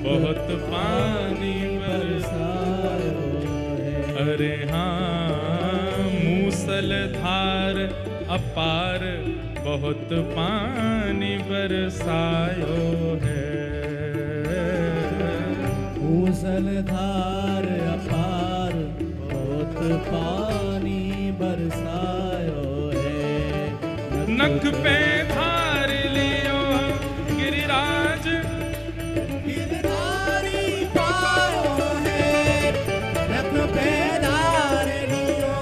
बहुत पानी बरसायो है। अरे हाँ, मूसलधार अपार बहुत पानी बरसायो है। मूसलधार अपार बहुत पानी बरसायो है। नख पे धार लियो गिरिराज गिरधारी पायो है। नख पे धार लियो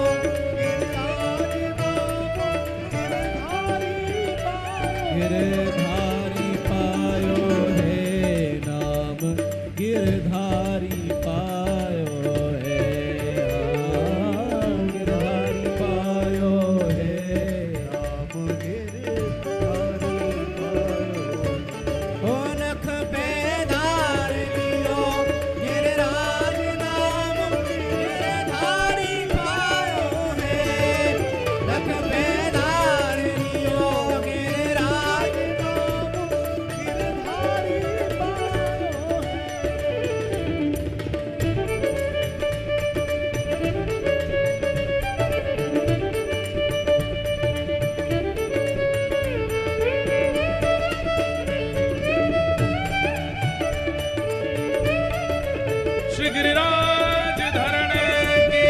गिरधारी पायो है। नाम गिरधारी पायो है। हाँ, गिरधारी पायो है। नाम गिरधारी पायो। ओ नख पे धार लियो गिरिराज नाम गिरधारी पायो है। नख पे धार लियो गिरिराज नाम गिरधारी पायो है। श्री गिरिराज धरण की।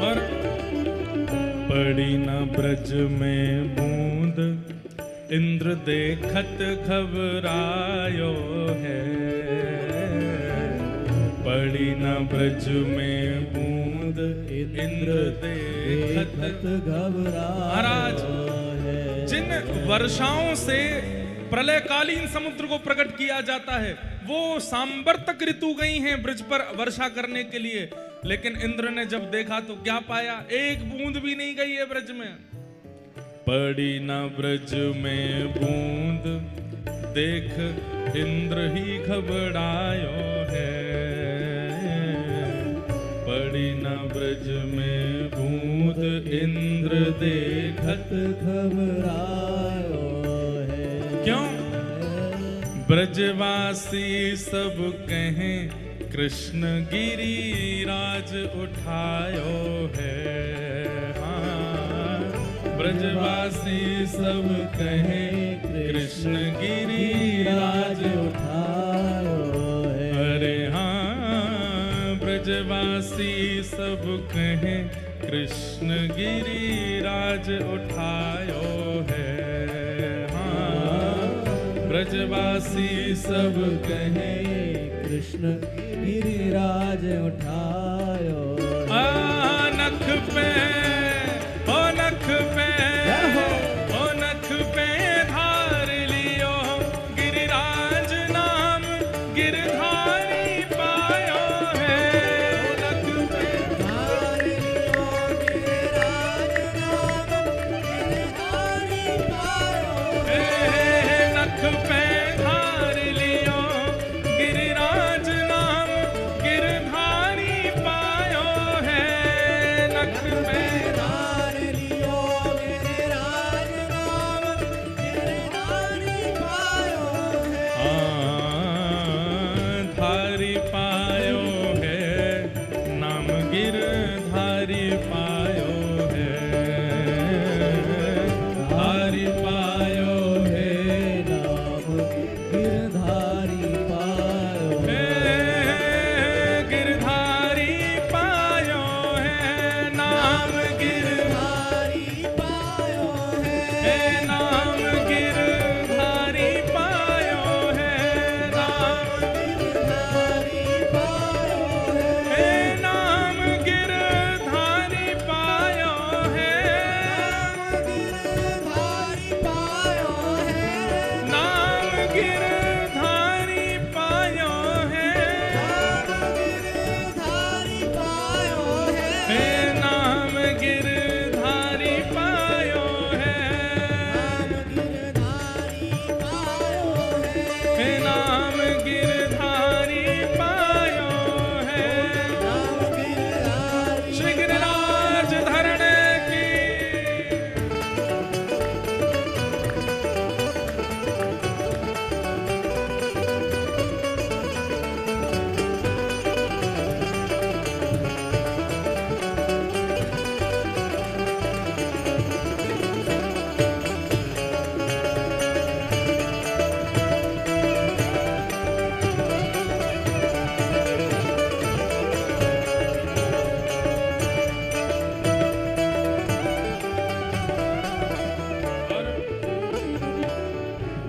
और पड़ी न ब्रज में बूंद इंद्र देखत घबरायो है। पड़ी न ब्रज में बूंद इंद्र देखत महाराज, जिन वर्षाओं से प्रलयकालीन समुद्र को प्रकट किया जाता है, वो सांबर्तक ऋतु गई हैं ब्रज पर वर्षा करने के लिए। लेकिन इंद्र ने जब देखा तो क्या पाया, एक बूंद भी नहीं गई है ब्रज में। पड़ी न ब्रज में बूंद, देख इंद्र ही घबरायो है। पड़ी न ब्रज में बूंद, इंद्र देखत घबरायो है। क्यों? ब्रजवासी सब कहें कृष्ण गिरिराज उठायो है। हाँ, ब्रजवासी सब कहें कृष्ण गिरिराज उठायो है। अरे हाँ, ब्रजवासी सब कहें कृष्ण गिरिराज उठायो है। हाँ, ब्रजवासी सब कहें कृष्ण गिरिराज उठायो। नख पे ओ नख पे ओ नख पे धार लियो, गिरिराज नाम गिरधारी पायो है। नख पे धार लियो, गिरिराज नाम गिरधारी पायो है। नख पे धार लियो, गिरिराज नाम गिरधारी पायो है। नख पे धार लियो, गिरिराज नाम गिरधारी पायो है। धारी पायो है, नाम गिरधारी पायो है। धारी पायो है, नाम गिरधारी पायो है। गिरधारी पायो है, नाम गिरधारी पायो है। नाम गिरधारी पायो है। नाम गिरधारी पायो है। नाम गिरधारी पायो है। गिरधारी पायो है। नाम गिरधारी पायो है। नाम गिरधारी पायो है। नाम गिरधारी पायो है। नाम गिरधारी श्री गिरिराज धरणे की।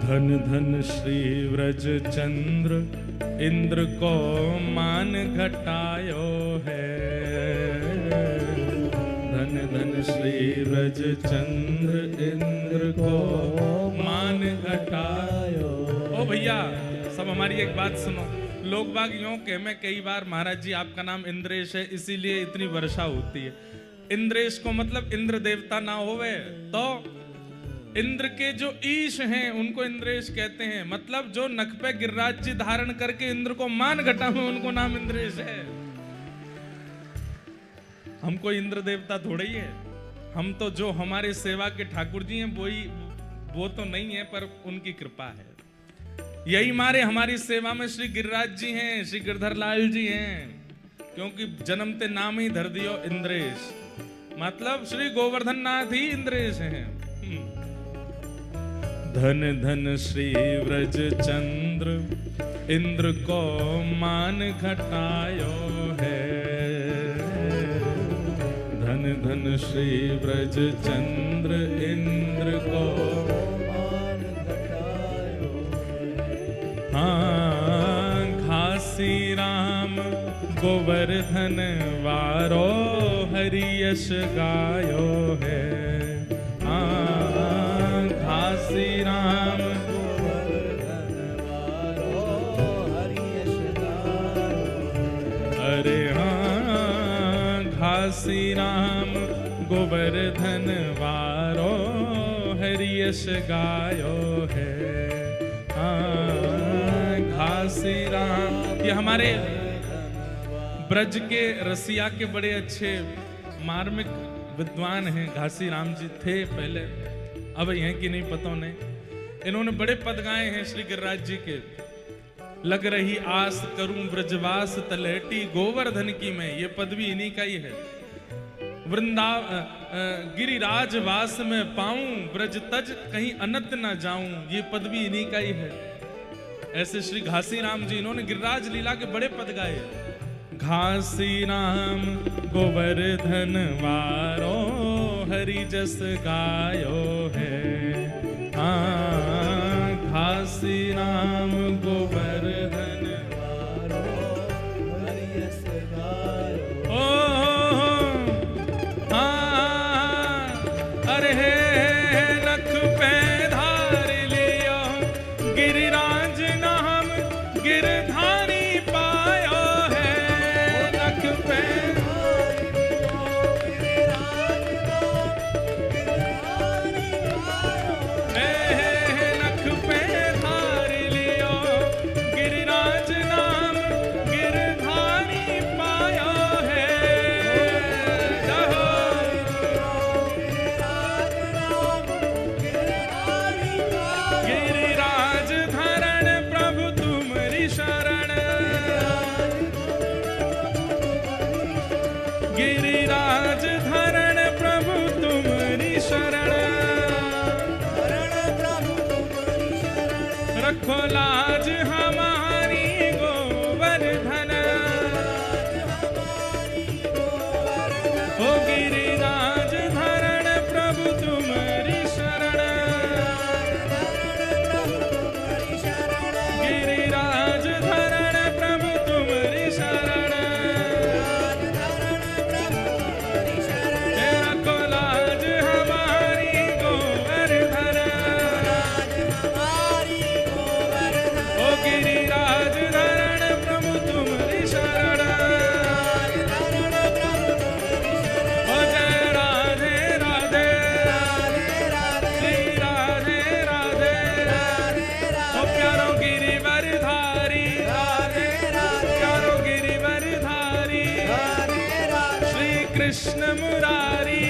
धन धन श्री व्रज चंद्र, इंद्र को मान घटायो है। धन धन श्री व्रज चंद्र, इंद्र को मान घटायो। ओ भैया, सब हमारी एक बात सुनो। लोग बाग यूं के मैं कई बार, महाराज जी आपका नाम इंद्रेश है इसीलिए इतनी वर्षा होती है। इंद्रेश को मतलब इंद्र देवता ना होवे तो इंद्र के जो ईश हैं उनको इंद्रेश कहते हैं। मतलब जो नख पे गिरिराज जी धारण करके इंद्र को मान घटावे उनको नाम इंद्रेश है। हम कोई इंद्र देवता थोड़े ही है। हम तो जो हमारे सेवा के ठाकुर जी हैं वो तो नहीं है, पर उनकी कृपा है। यही मारे हमारी सेवा में श्री गिरिराज जी हैं, श्री गिरधर लाल जी हैं, क्योंकि जन्मते नाम ही धर दियो इंद्रेश। मतलब श्री गोवर्धन नाथ ही इंद्रेश हैं। धन धन श्री व्रज चंद्र, इंद्र को मान घटायो है। धन धन श्री व्रज चंद्र, इंद्र को मान घटायो है। हाँ, घासी राम गोवर्धन वारो, हरि यश गायो है। हाँ, घासी राम गोवर्धन वारो, हरि यश गायो है। अरे हाँ, घासी राम गोवर्धन वारो हरि यश गायो है। घासी राम, ये हमारे ब्रज के रसिया के बड़े अच्छे मार्मिक विद्वान हैं। घासी राम जी थे पहले, अब हैं कि नहीं पता नहीं। इन्होंने बड़े पद गाए हैं श्री गिरिराज जी के। लग रही आस करूं ब्रजवास तलहटी गोवर्धन की मैं, ये पद भी इन्हीं का ही है। गिरिराज वास में पाऊं ब्रज तज कहीं अनत ना जाऊं, ये पद भी इन्हीं का ही है। ऐसे श्री घासी राम जी, इन्होंने गिरिराज लीला के बड़े पद गाए। घासी राम गोवर्धन वारो हरि जस गायो है। घासी राम गोवर्धन वारो हरि जस गायो। अरे नख पे धार लियो गिरिराज नाम गिरधारी पायो है। नख पे नख पे धार लियो गिरिराज नाम गिरधारी पायो है। गिरिराज धरण प्रभु तुम्हारी शरण। गिरिराज धरण प्रभु तुम्हारी शरण। रखो लाज हमारी गोवर्धन। हो गिरिराज धरण प्रभु तुम्हारी शरण। गिरिराज धरण प्रभु तुम्हारी शरण। रखो लाज हमारी गोवर्धन। ओ गिरिराज धरण प्रभु तुम्हारी शरण। ओ जय राधे राधे श्री राधे राधे। ओ प्यारो गिरिवरधारी प्यारो गिरिवरधारी श्री कृष्ण मुरारी।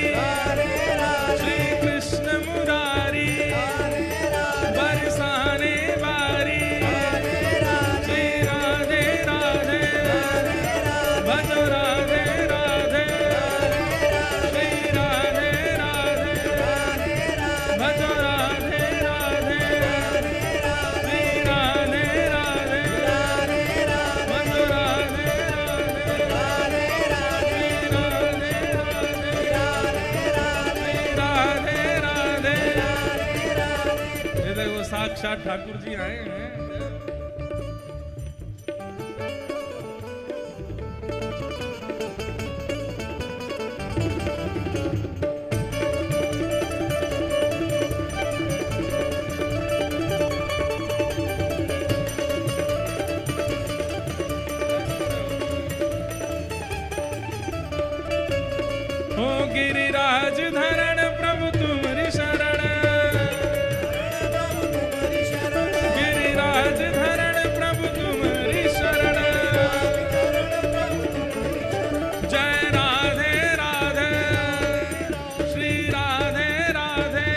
श्री कृष्ण मुरारी बरसाने वारी। श्री राधे राधे भजो राधे राधे। श्री राधे राधे भजो राधे राधे। श्री राधे राधे भजो राधे राधे। श्री राधे राधे श्री राधे राधे। ये देखो साक्षात ठाकुर जी आए हैं। हो गिरिराज धरण प्रभु तुम्हारी शरण। गिरिराज धरण प्रभु तुम्हारी शरण। जय राधे राधे श्री राधे राधे।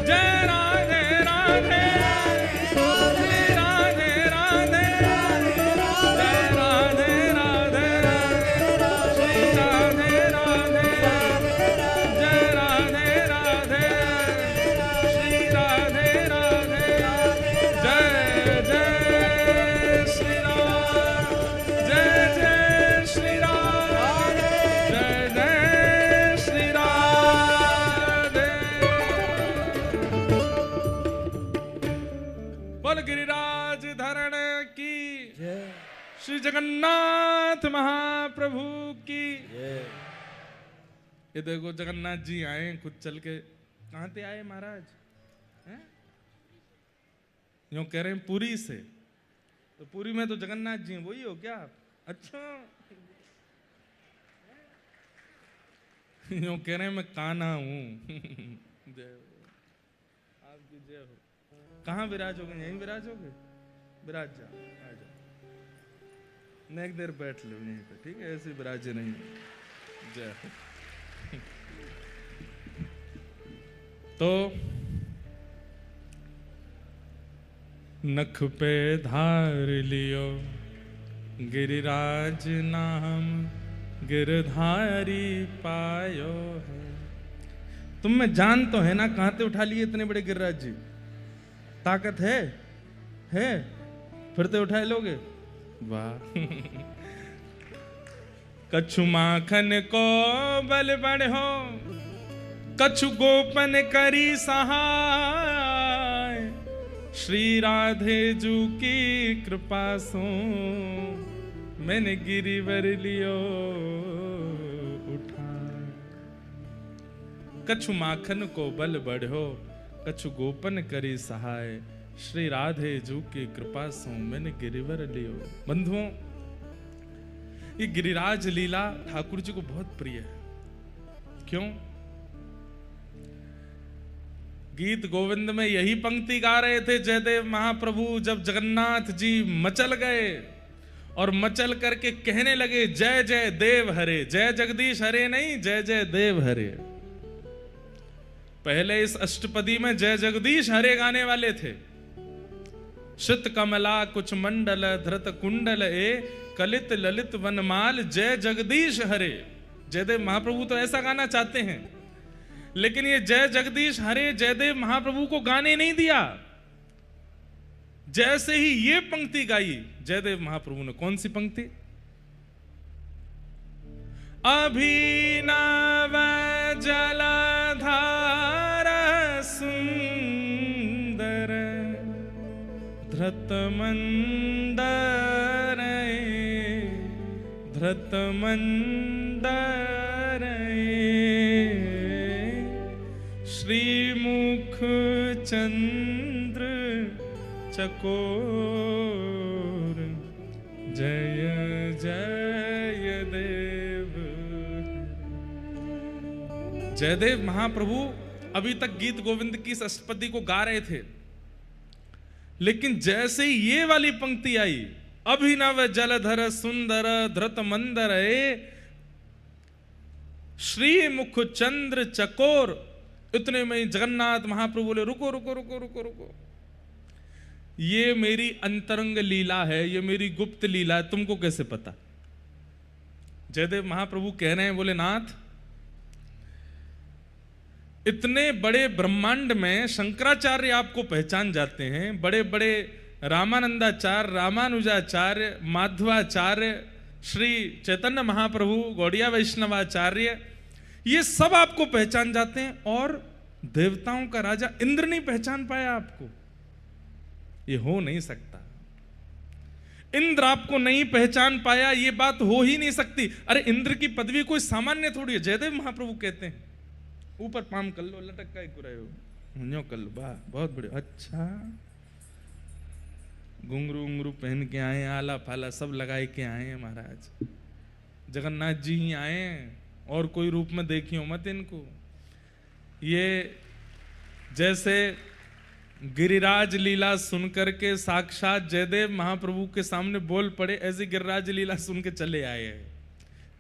जय राधे राधे श्री राधे राधे। जय राधे राधे श्री राधे राधे। जय राधे राधे श्री राधे राधे। जय जय श्री राम। जय जय श्री राम। जय जय श्री राधे। बोल गिरिराज धरण की श्री जगन्नाथ महाप्रभु की। ये देखो जगन्नाथ जी आए खुद चल के। कहाँ से आए महाराज? हैं? यूं कह रहे हैं पुरी से। तो पुरी में तो जगन्नाथ जी हैं, वही हो क्या आप? अच्छा यूं कह रहे हैं मैं कान्हा हूं। जय हो, आपकी जय हो। कहाँ विराजोगे? यहीं विराजोगे? विराज जाओ, आ जाओ। नेक देर बैठ लो यहीं पे, ठीक है? ऐसे विराजे नहीं। जय हो। तो नख पे धार लियो गिरिराज नाम गिरधारी पायो है। तुम में जान तो है ना, कहां से उठा लिए इतने बड़े गिरिराज जी? ताकत है? फिर तो उठाए लोगे? वाह। कछु माखन को बल बढ़ो, कछु गोपन करी सहाय, श्री राधे जू की कृपा सो मैंने गिरिवर लियो उठा। कछु माखन को बल बढ़ो, कछु गोपन करी सहाय, श्री राधे जू की कृपा सो मैंने गिरिवर लियो। बंधुओं, ये गिरिराज लीला ठाकुर जी को बहुत प्रिय है। क्यों? गीत गोविंद में यही पंक्ति गा रहे थे जयदेव महाप्रभु जब जगन्नाथ जी मचल गए और मचल करके कहने लगे जय जय देव हरे, जय जगदीश हरे नहीं, जय जय देव हरे। पहले इस अष्टपदी में जय जगदीश हरे गाने वाले थे। श्रित कमला कुछ मंडल धृत कुंडल ए, कलित ललित वनमाल जय जगदीश हरे। जयदेव महाप्रभु तो ऐसा गाना चाहते हैं, लेकिन ये जय जगदीश हरे जयदेव महाप्रभु को गाने नहीं दिया। जैसे ही ये पंक्ति गाई जयदेव महाप्रभु ने, कौन सी पंक्ति? अभिनव जलधार सुंदर धृत मंदर, धृत मंदर श्रीमुख चंद्र चकोर, जय जय देव। जयदेव महाप्रभु अभी तक गीत गोविंद की इस अष्टपदी को गा रहे थे, लेकिन जैसे ही ये वाली पंक्ति आई, अभिनव जलधर सुंदर धृत मंदर श्रीमुख चंद्र चकोर, इतने में जगन्नाथ महाप्रभु बोले रुको रुको रुको रुको रुको, ये मेरी अंतरंग लीला है, ये मेरी गुप्त लीला है, तुमको कैसे पता? जयदेव महाप्रभु कह रहे हैं, बोले नाथ, इतने बड़े ब्रह्मांड में शंकराचार्य आपको पहचान जाते हैं, बड़े बड़े रामानंदाचार्य, रामानुजाचार्य, माधवाचार्य, श्री चैतन्य महाप्रभु, गौड़िया वैष्णवाचार्य, ये सब आपको पहचान जाते हैं, और देवताओं का राजा इंद्र नहीं पहचान पाया आपको। ये हो नहीं सकता। इंद्र आपको नहीं पहचान पाया, ये बात हो ही नहीं सकती। अरे इंद्र की पदवी कोई सामान्य थोड़ी है। जयदेव महाप्रभु कहते हैं, ऊपर पाम कर लो, लटक का कुराए हो, कर लो, वाह बहुत बढ़िया। अच्छा, घुंघरू उंगरू पहन के आए, आला फाला सब लगाए के आए हैं महाराज। जगन्नाथ जी ही आए हैं, और कोई रूप में देखियो मत इनको। ये जैसे गिरिराज लीला सुनकर के साक्षात जयदेव महाप्रभु के सामने बोल पड़े, ऐसी गिरिराज लीला सुन के चले आए हैं।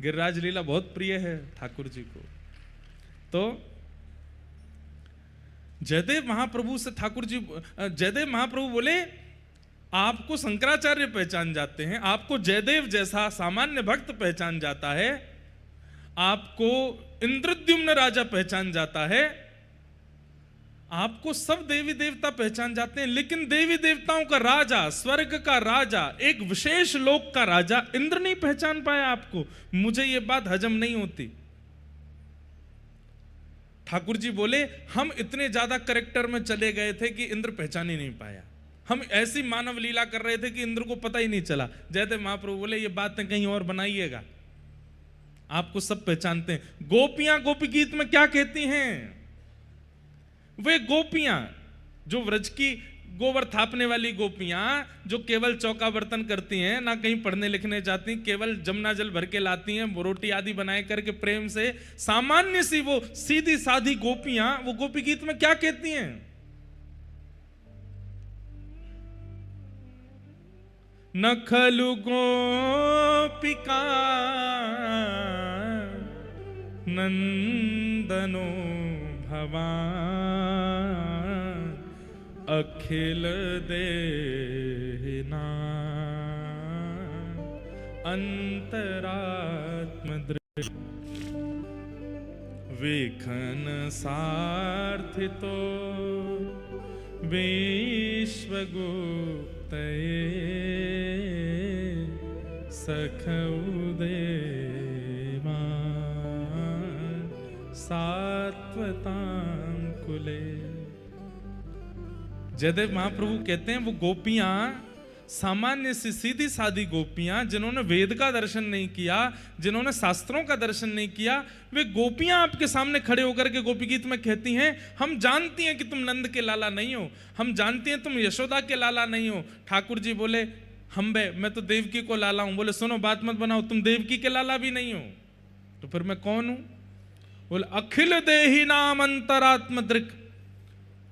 गिरिराज लीला बहुत प्रिय है ठाकुर जी को। तो जयदेव महाप्रभु से ठाकुर जी, जयदेव महाप्रभु बोले आपको शंकराचार्य पहचान जाते हैं, आपको जयदेव जैसा सामान्य भक्त पहचान जाता है, आपको इंद्रद्युम्न राजा पहचान जाता है, आपको सब देवी देवता पहचान जाते हैं, लेकिन देवी देवताओं का राजा, स्वर्ग का राजा, एक विशेष लोक का राजा इंद्र नहीं पहचान पाया आपको। मुझे ये बात हजम नहीं होती। ठाकुर जी बोले हम इतने ज्यादा करेक्टर में चले गए थे कि इंद्र पहचान ही नहीं पाया। हम ऐसी मानव लीला कर रहे थे कि इंद्र को पता ही नहीं चला। जयदेव महाप्रभु बोले ये बातें कहीं और बनाइएगा, आपको सब पहचानते हैं। गोपियां गोपी गीत में क्या कहती हैं? वे गोपियां जो व्रज की गोबर थापने वाली गोपियां जो केवल चौका बर्तन करती हैं, ना कहीं पढ़ने लिखने जाती, केवल जमुना जल भर के लाती हैं, रोटी आदि बनाए करके प्रेम से, सामान्य सी वो सीधी साधी गोपियां, वो गोपी गीत में क्या कहती हैं? न खलु गोपिका नंदनो भवान अखिल देना अंतरात्म दृष्टि विखन सार्थितो विश्वगुप्त सखउदेवा सात्वतां कुले। जयदेव महाप्रभु कहते हैं वो गोपियां, सामान्य सी सीधी सादी गोपियां, जिन्होंने वेद का दर्शन नहीं किया, जिन्होंने शास्त्रों का दर्शन नहीं किया, वे गोपियां आपके सामने खड़े होकर के गोपी गीत में कहती हैं, हम जानती हैं कि तुम नंद के लाला नहीं हो, हम जानती हैं तुम यशोदा के लाला नहीं हो। ठाकुर जी बोले, हम बे, मैं तो देवकी को लाला हूं। बोले सुनो, बात मत बनाओ, तुम देवकी के लाला भी नहीं हो, तो फिर मैं कौन हूं? बोले अखिल देही नाम अंतरात्म दृक्,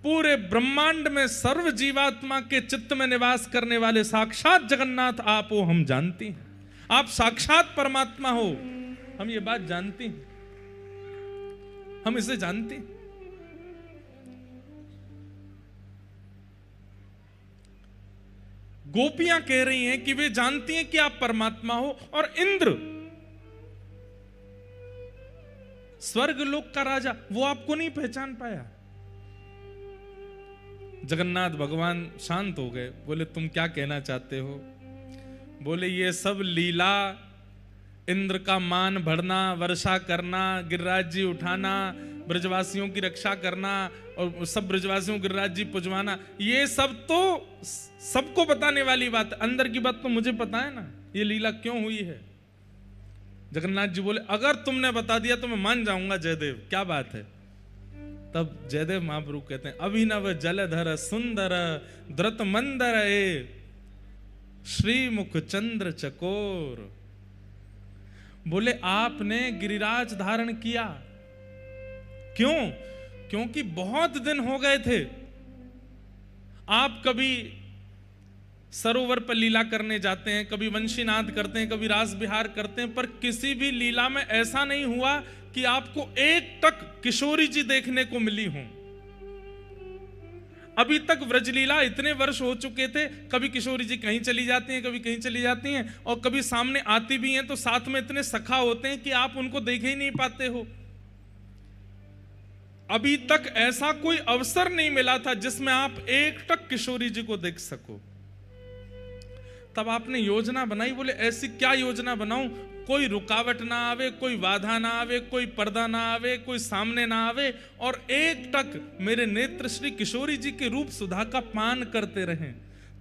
पूरे ब्रह्मांड में सर्व जीवात्मा के चित्त में निवास करने वाले साक्षात जगन्नाथ आप हो, हम जानती हैं। आप साक्षात परमात्मा हो, हम ये बात जानती हैं, हम इसे जानते हैं। गोपियां कह रही हैं कि वे जानती हैं कि आप परमात्मा हो, और इंद्र स्वर्ग लोक का राजा, वो आपको नहीं पहचान पाया। जगन्नाथ भगवान शांत हो गए। बोले तुम क्या कहना चाहते हो? बोले ये सब लीला, इंद्र का मान बढ़ना, वर्षा करना, गिरिराज जी उठाना, ब्रजवासियों की रक्षा करना, और सब ब्रजवासियों को गिरिराज जी पुजवाना, ये सब तो सबको बताने वाली बात। अंदर की बात तो मुझे पता है ना, ये लीला क्यों हुई है। जगन्नाथ जी बोले अगर तुमने बता दिया तो मैं मान जाऊंगा जयदेव, क्या बात है। तब जयदेव महाप्रभु कहते हैं, अभिनव जलधर सुंदर द्रुत मंदर ए श्रीमुख चंद्र चकोर। बोले आपने गिरिराज धारण किया, क्यों? क्योंकि बहुत दिन हो गए थे, आप कभी सरोवर पर लीला करने जाते हैं, कभी वंशीनाद करते हैं, कभी रास विहार करते हैं, पर किसी भी लीला में ऐसा नहीं हुआ कि आपको एक टक किशोरी जी देखने को मिली हों। अभी तक व्रजलीला इतने वर्ष हो चुके थे, कभी किशोरी जी कहीं चली जाती हैं, कभी कहीं चली जाती हैं, और कभी सामने आती भी हैं तो साथ में इतने सखा होते हैं कि आप उनको देख ही नहीं पाते हो। अभी तक ऐसा कोई अवसर नहीं मिला था जिसमें आप एक टक किशोरी जी को देख सको। तब आपने योजना बनाई। बोले ऐसी क्या योजना बनाऊं, कोई रुकावट ना आवे, कोई बाधा ना आवे, कोई पर्दा ना आवे, कोई सामने ना आवे, और एक टक मेरे नेत्र श्री किशोरी जी के रूप सुधा का पान करते रहें।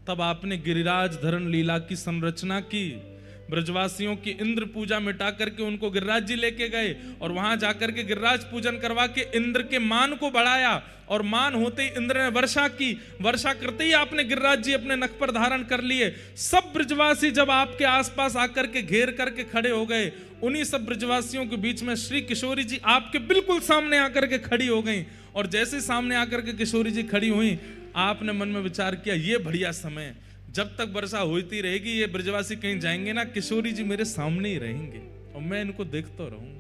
तब आपने गिरिराज धरण लीला की संरचना की। ब्रजवासियों की इंद्र पूजा मिटा करके उनको गिरिराज जी लेके गए, और वहां जाकर के गिरिराज पूजन करवा के इंद्र के मान को बढ़ाया, और मान होते ही इंद्र ने वर्षा की। वर्षा करते ही आपने गिरिराज जी अपने नख पर धारण कर लिए। सब ब्रजवासी जब आपके आसपास आकर के घेर करके खड़े हो गए, उन्हीं सब ब्रजवासियों के बीच में श्री किशोरी जी आपके बिल्कुल सामने आकर के खड़ी हो गई। और जैसे सामने आकर के किशोरी जी खड़ी हुई, आपने मन में विचार किया, ये बढ़िया समय, जब तक वर्षा होती रहेगी ये ब्रजवासी कहीं जाएंगे ना, किशोरी जी मेरे सामने ही रहेंगे और मैं इनको देखता रहूंगा।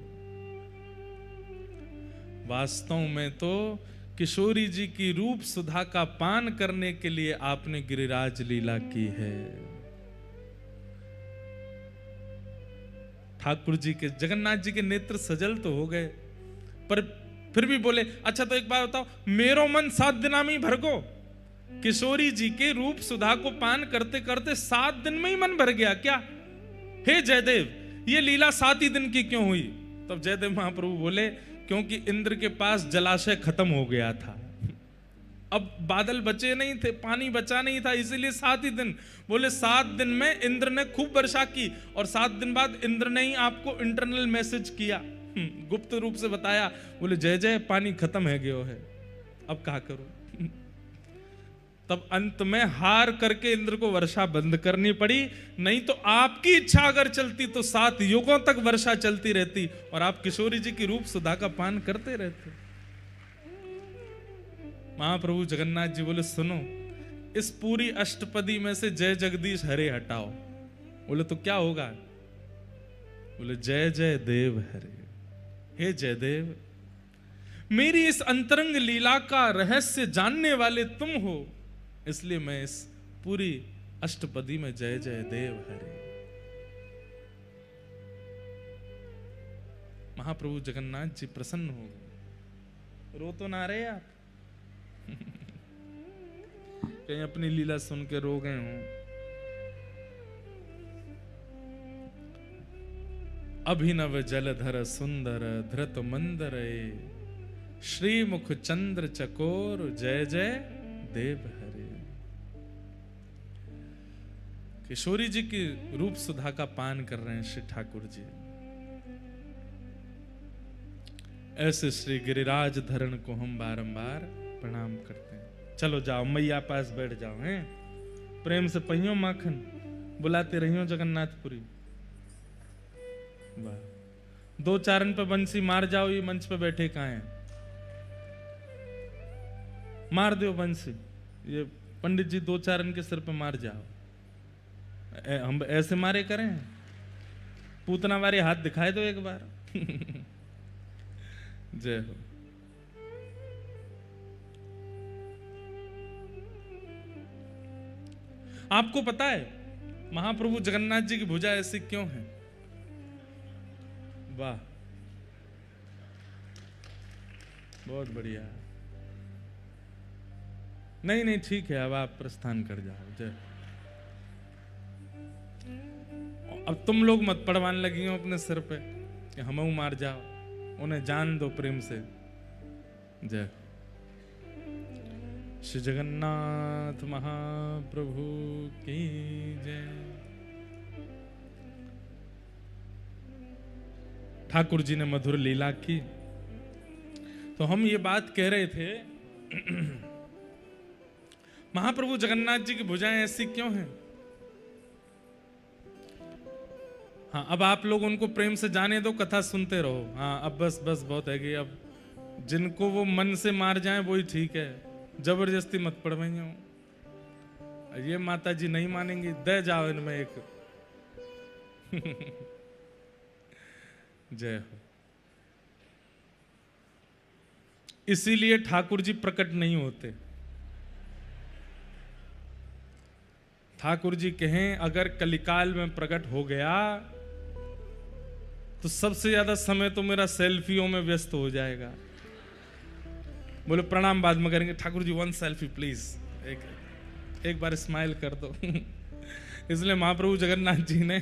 वास्तव में तो किशोरी जी की रूप सुधा का पान करने के लिए आपने गिरिराज लीला की है। ठाकुर जी के, जगन्नाथ जी के नेत्र सजल तो हो गए, पर फिर भी बोले अच्छा तो एक बात बताओ, मेरो मन 7 दिना में ही भर गो। किशोरी जी के रूप सुधा को पान करते करते 7 दिन में ही मन भर गया क्या? हे जयदेव, ये लीला 7 ही दिन की क्यों हुई? तब जयदेव महाप्रभु बोले क्योंकि इंद्र के पास जलाशय खत्म हो गया था, अब बादल बचे नहीं थे, पानी बचा नहीं था, इसीलिए 7 ही दिन। बोले 7 दिन में इंद्र ने खूब वर्षा की, और 7 दिन बाद इंद्र ने ही आपको इंटरनल मैसेज किया, गुप्त रूप से बताया। बोले जय जय, पानी खत्म है गयो है, अब क्या करूं? तब अंत में हार करके इंद्र को वर्षा बंद करनी पड़ी। नहीं तो आपकी इच्छा अगर चलती तो 7 युगों तक वर्षा चलती रहती और आप किशोरी जी की रूप सुधा का पान करते रहते। महाप्रभु जगन्नाथ जी बोले सुनो, इस पूरी अष्टपदी में से जय जगदीश हरे हटाओ। बोले तो क्या होगा? बोले जय जय देव हरे। हे जयदेव, मेरी इस अंतरंग लीला का रहस्य जानने वाले तुम हो, इसलिए मैं इस पूरी अष्टपदी में जय जय देव हरे। महाप्रभु जगन्नाथ जी प्रसन्न हो गए। रो तो ना रहे आप? कहीं अपनी लीला सुन के रो गए हो? अभिनव जलधर सुंदर धृत मंदर श्रीमुख चंद्र चकोर जय जय देव हरे। किशोरी जी की रूप सुधा का पान कर रहे हैं श्री ठाकुर जी। ऐसे श्री गिरिराज धरण को हम बारंबार प्रणाम करते हैं। चलो जाओ मैया पास बैठ जाओ, हैं प्रेम से पहियो माखन बुलाते रहियो जगन्नाथपुरी। वाह, 2 चारण पे बंसी मार जाओ। ये मंच पे बैठे कहाँ हैं? मार दो बंसी। ये पंडित जी 2 चारण के सिर पे मार जाओ। हम ऐसे मारे करें? पूतना वाले हाथ दिखाए दो एक बार। जय हो। आपको पता है महाप्रभु जगन्नाथ जी की भुजा ऐसी क्यों है? वाह, बहुत बढ़िया। नहीं नहीं ठीक है, अब आप प्रस्थान कर जाओ। जय। अब तुम लोग मत पड़वान लगी हो अपने सिर पे कि हम मार जाओ, उन्हें जान दो प्रेम से। जय। श्री जगन्नाथ महाप्रभु की जय। ठाकुर जी ने मधुर लीला की। तो हम ये बात कह रहे थे, महाप्रभु जगन्नाथ जी की भुजाएं ऐसी क्यों हैं? हाँ, अब आप लोग उनको प्रेम से जाने दो, कथा सुनते रहो। हाँ, अब बस बस बहुत है कि अब जिनको वो मन से मार जाएं वही ठीक है, जबरदस्ती मत पड़वाइए। ये माता जी नहीं मानेंगी, दे जाओ इनमें एक। जय हो। इसीलिए ठाकुर जी प्रकट नहीं होते। ठाकुर जी कहें अगर कलिकाल में प्रकट हो गया तो सबसे ज्यादा समय तो मेरा सेल्फियों में व्यस्त हो जाएगा। बोले प्रणाम बाद में करेंगे। ठाकुर जी 1 सेल्फी प्लीज, एक बार स्माइल कर दो। इसलिए महाप्रभु जगन्नाथ जी ने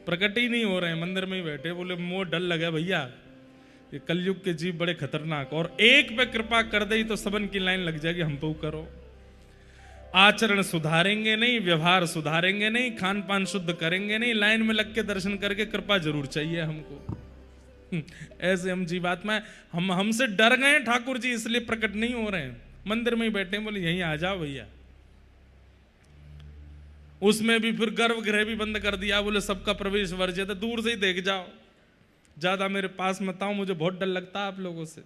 प्रकट ही नहीं हो रहे हैं, मंदिर में ही बैठे। बोले मोह डर लगा भैया, ये कलयुग के जीव बड़े खतरनाक, और एक पे कृपा कर दे तो सबन की लाइन लग जाएगी, हम पे करो। आचरण सुधारेंगे नहीं, व्यवहार सुधारेंगे नहीं, खान पान शुद्ध करेंगे नहीं, लाइन में लग के दर्शन करके कृपा जरूर चाहिए हमको। ऐसे हम जीवात्मा, हम हमसे डर गए ठाकुर जी, इसलिए प्रकट नहीं हो रहे हैं। मंदिर में ही बैठे, बोले यहीं आ जाओ भैया। उसमें भी फिर गर्भगृह भी बंद कर दिया, बोले सबका प्रवेश वर्जित है, दूर से ही देख जाओ, ज्यादा मेरे पास मत आओ, मुझे बहुत डर लगता है आप लोगों से।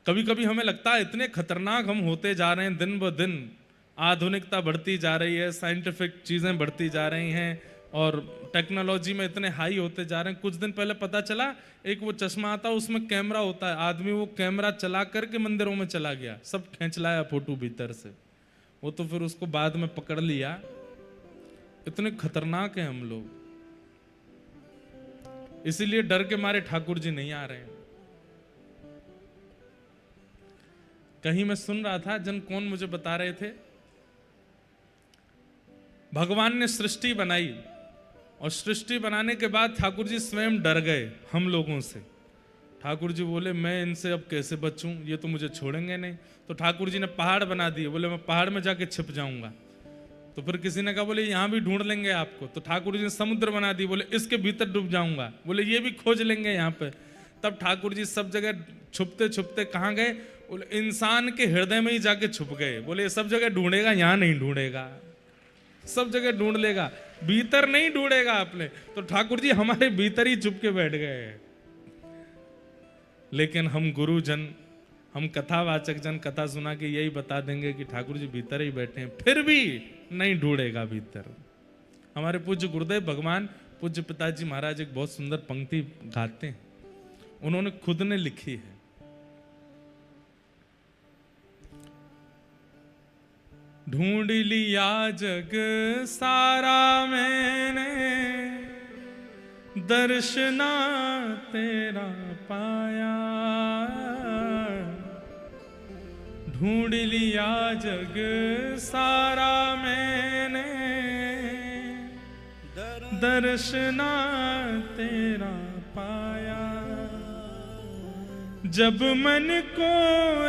कभी कभी हमें लगता है इतने खतरनाक हम होते जा रहे हैं, दिन ब दिन आधुनिकता बढ़ती जा रही है, साइंटिफिक चीजें बढ़ती जा रही हैं और टेक्नोलॉजी में इतने हाई होते जा रहे हैं। कुछ दिन पहले पता चला एक वो चश्मा आता है उसमें कैमरा होता है, आदमी वो कैमरा चला करके मंदिरों में चला गया, सब खींच लाया फोटो भीतर से। वो तो फिर उसको बाद में पकड़ लिया। इतने खतरनाक हैं हम लोग, इसीलिए डर के मारे ठाकुर जी नहीं आ रहे हैं। कहीं मैं सुन रहा था, जन कौन मुझे बता रहे थे, भगवान ने सृष्टि बनाई और सृष्टि बनाने के बाद ठाकुर जी स्वयं डर गए हम लोगों से। ठाकुर जी बोले मैं इनसे अब कैसे बचूं, ये तो मुझे छोड़ेंगे नहीं। तो ठाकुर जी ने पहाड़ बना दिए, बोले मैं पहाड़ में जाके छिप जाऊंगा। तो फिर किसी ने कहा बोले यहां भी ढूंढ लेंगे आपको। तो ठाकुर जी ने समुद्र बना दी, बोले इसके भीतर डूब जाऊंगा, बोले ये भी खोज लेंगे यहाँ पे। तब ठाकुर जी सब जगह छुपते छुपते कहाँ गए, बोले इंसान के हृदय में ही जाके छुप गए। बोले सब जगह ढूंढेगा, यहां नहीं ढूंढेगा, सब जगह ढूंढ लेगा, भीतर नहीं ढूंढेगा अपने। तो ठाकुर जी हमारे भीतर ही छुप के बैठ गए। लेकिन हम गुरुजन, हम कथावाचक जन कथा सुना के यही बता देंगे कि ठाकुर जी भीतर ही बैठे हैं, फिर भी नहीं ढूंढेगा भीतर। हमारे पूज्य गुरुदेव भगवान पूज्य पिताजी महाराज एक बहुत सुंदर पंक्ति गाते हैं, उन्होंने खुद ने लिखी है। ढूंढ लिया जग सारा मैंने, दर्शना तेरा पाया। ढूंढ लिया जग सारा मैंने, दर्शना तेरा पाया। जब मन को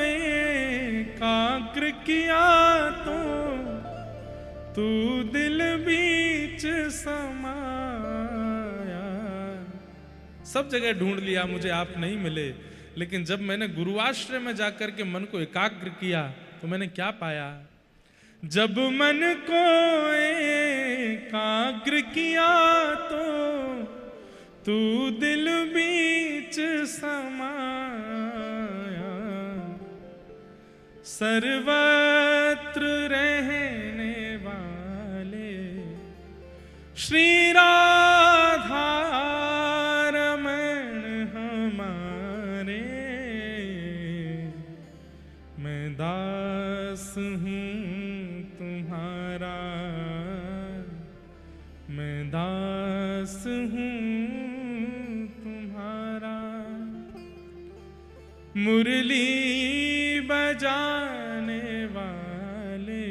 एकाग्र किया तो तू दिल बीच समाया। सब जगह ढूंढ लिया, मुझे आप नहीं मिले, लेकिन जब मैंने गुरुआश्रय में जाकर के मन को एकाग्र किया तो मैंने क्या पाया? जब मन को एकाग्र किया तो तू दिल बीच समाया। सर्वत्र रहने वाले श्री राधा रमण हमारे, मैं दास हूँ तुम्हारा, मैं दास हूँ तुम्हारा। मुरली बजाने वाले,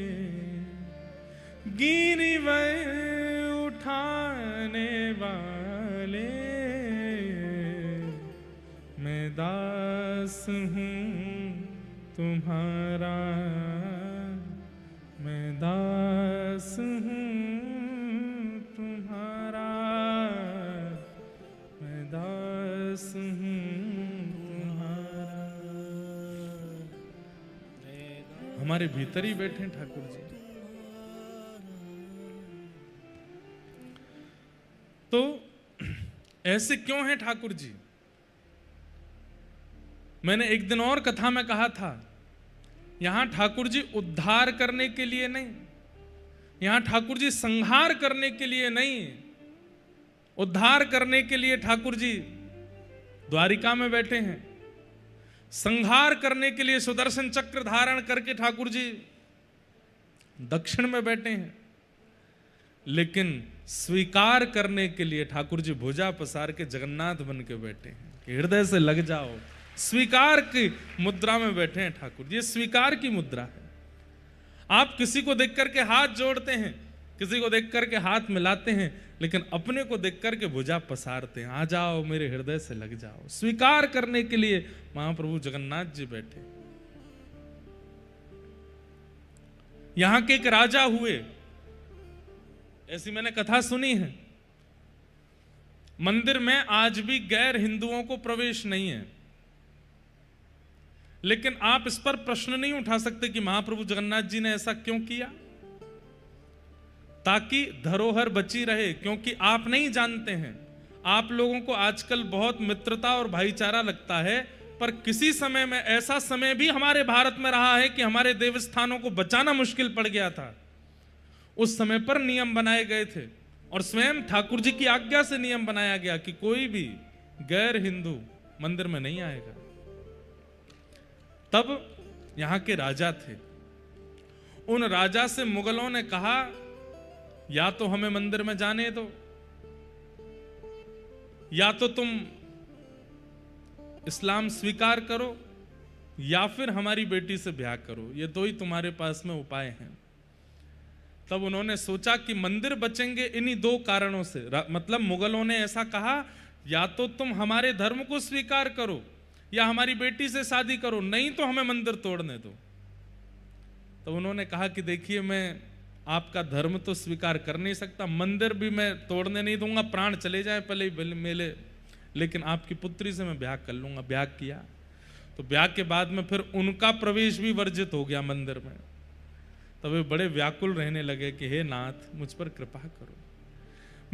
गिरिवर उठाने वाले, मैं दास हूँ तुम्हारा, मैं दास हूँ तुम्हारा, मैं दास हूँ तुम्हारा। हमारे भीतर ही बैठे हैं ठाकुर जी। तो ऐसे क्यों हैं ठाकुर जी? मैंने एक दिन और कथा में कहा था, यहां ठाकुर जी उद्धार करने के लिए नहीं, यहां ठाकुर जी संहार करने के लिए नहीं, उद्धार करने के लिए ठाकुर जी द्वारिका में बैठे हैं। संहार करने के लिए सुदर्शन चक्र धारण करके ठाकुर जी दक्षिण में बैठे हैं। लेकिन स्वीकार करने के लिए ठाकुर जी भुजा पसार के जगन्नाथ बन के बैठे हैं कि हृदय से लग जाओ। स्वीकार की मुद्रा में बैठे हैं ठाकुर जी। ये स्वीकार की मुद्रा है। आप किसी को देख करके हाथ जोड़ते हैं, किसी को देख करके हाथ मिलाते हैं, लेकिन अपने को देख करके भुजा पसारते हैं, आ जाओ मेरे हृदय से लग जाओ। स्वीकार करने के लिए महाप्रभु जगन्नाथ जी बैठे। यहां के एक राजा हुए, ऐसी मैंने कथा सुनी है। मंदिर में आज भी गैर हिंदुओं को प्रवेश नहीं है, लेकिन आप इस पर प्रश्न नहीं उठा सकते कि महाप्रभु जगन्नाथ जी ने ऐसा क्यों किया। ताकि धरोहर बची रहे, क्योंकि आप नहीं जानते हैं। आप लोगों को आजकल बहुत मित्रता और भाईचारा लगता है, पर किसी समय में ऐसा समय भी हमारे भारत में रहा है कि हमारे देवस्थानों को बचाना मुश्किल पड़ गया था। उस समय पर नियम बनाए गए थे और स्वयं ठाकुर जी की आज्ञा से नियम बनाया गया कि कोई भी गैर हिंदू मंदिर में नहीं आएगा। तब यहां के राजा थे, उन राजा से मुगलों ने कहा या तो हमें मंदिर में जाने दो, या तो तुम इस्लाम स्वीकार करो, या फिर हमारी बेटी से ब्याह करो। ये दो ही तुम्हारे पास में उपाय हैं। तब उन्होंने सोचा कि मंदिर बचेंगे इन्हीं दो कारणों से। मतलब मुगलों ने ऐसा कहा, या तो तुम हमारे धर्म को स्वीकार करो या हमारी बेटी से शादी करो, नहीं तो हमें मंदिर तोड़ने दो। तो उन्होंने कहा कि देखिए, मैं आपका धर्म तो स्वीकार कर नहीं सकता, मंदिर भी मैं तोड़ने नहीं दूंगा, प्राण चले जाए पहले मेले, लेकिन आपकी पुत्री से मैं ब्याह कर लूंगा। ब्याह किया तो ब्याह के बाद में फिर उनका प्रवेश भी वर्जित हो गया मंदिर में। तब वे बड़े व्याकुल रहने लगे कि हे नाथ, मुझ पर कृपा करो।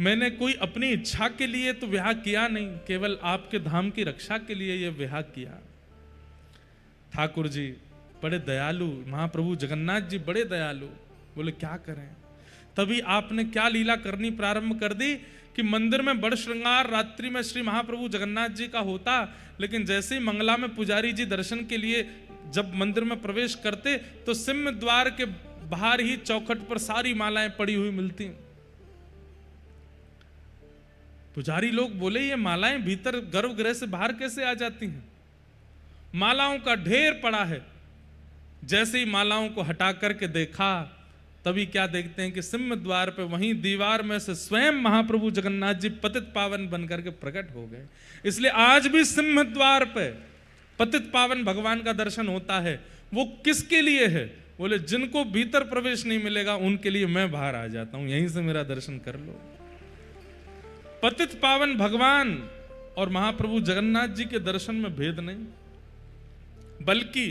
मैंने कोई अपनी इच्छा के लिए तो विवाह किया नहीं, केवल आपके धाम की रक्षा के लिए यह विवाह किया। ठाकुर जी बड़े दयालु, महाप्रभु जगन्नाथ जी बड़े दयालु, बोले क्या करें। तभी आपने क्या लीला करनी प्रारंभ कर दी कि मंदिर में बड़ श्रृंगार रात्रि में श्री महाप्रभु जगन्नाथ जी का होता, लेकिन जैसे ही मंगला में पुजारी जी दर्शन के लिए जब मंदिर में प्रवेश करते तो सिंह द्वार के बाहर ही चौखट पर सारी मालाएं पड़ी हुई मिलती। पुजारी लोग बोले ये मालाएं भीतर गर्भगृह से बाहर कैसे आ जाती हैं? मालाओं का ढेर पड़ा है। जैसे ही मालाओं को हटा करके देखा, तभी क्या देखते हैं कि सिंह द्वार पे वहीं दीवार में से स्वयं महाप्रभु जगन्नाथ जी पतित पावन बनकर के प्रकट हो गए। इसलिए आज भी सिंह द्वार पे पतित पावन भगवान का दर्शन होता है। वो किसके लिए है? बोले जिनको भीतर प्रवेश नहीं मिलेगा उनके लिए मैं बाहर आ जाता हूं, यहीं से मेरा दर्शन कर लो। पतित पावन भगवान और महाप्रभु जगन्नाथ जी के दर्शन में भेद नहीं, बल्कि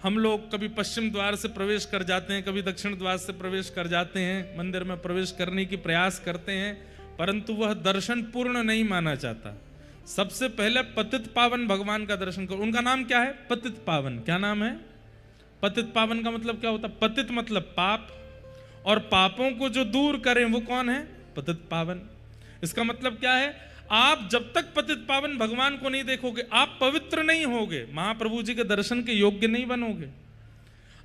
हम लोग कभी पश्चिम द्वार से प्रवेश कर जाते हैं, कभी दक्षिण द्वार से प्रवेश कर जाते हैं, मंदिर में प्रवेश करने की प्रयास करते हैं, परंतु वह दर्शन पूर्ण नहीं माना जाता। सबसे पहले पतित पावन भगवान का दर्शन करो। उनका नाम क्या है? पतित पावन। क्या नाम है? पतित पावन का मतलब क्या होता है? पतित मतलब पाप, और पापों को जो दूर करें वो कौन है? पतित पावन। इसका मतलब क्या है? आप जब तक पतित पावन भगवान को नहीं देखोगे आप पवित्र नहीं होगे, महाप्रभु जी के दर्शन के योग्य नहीं बनोगे।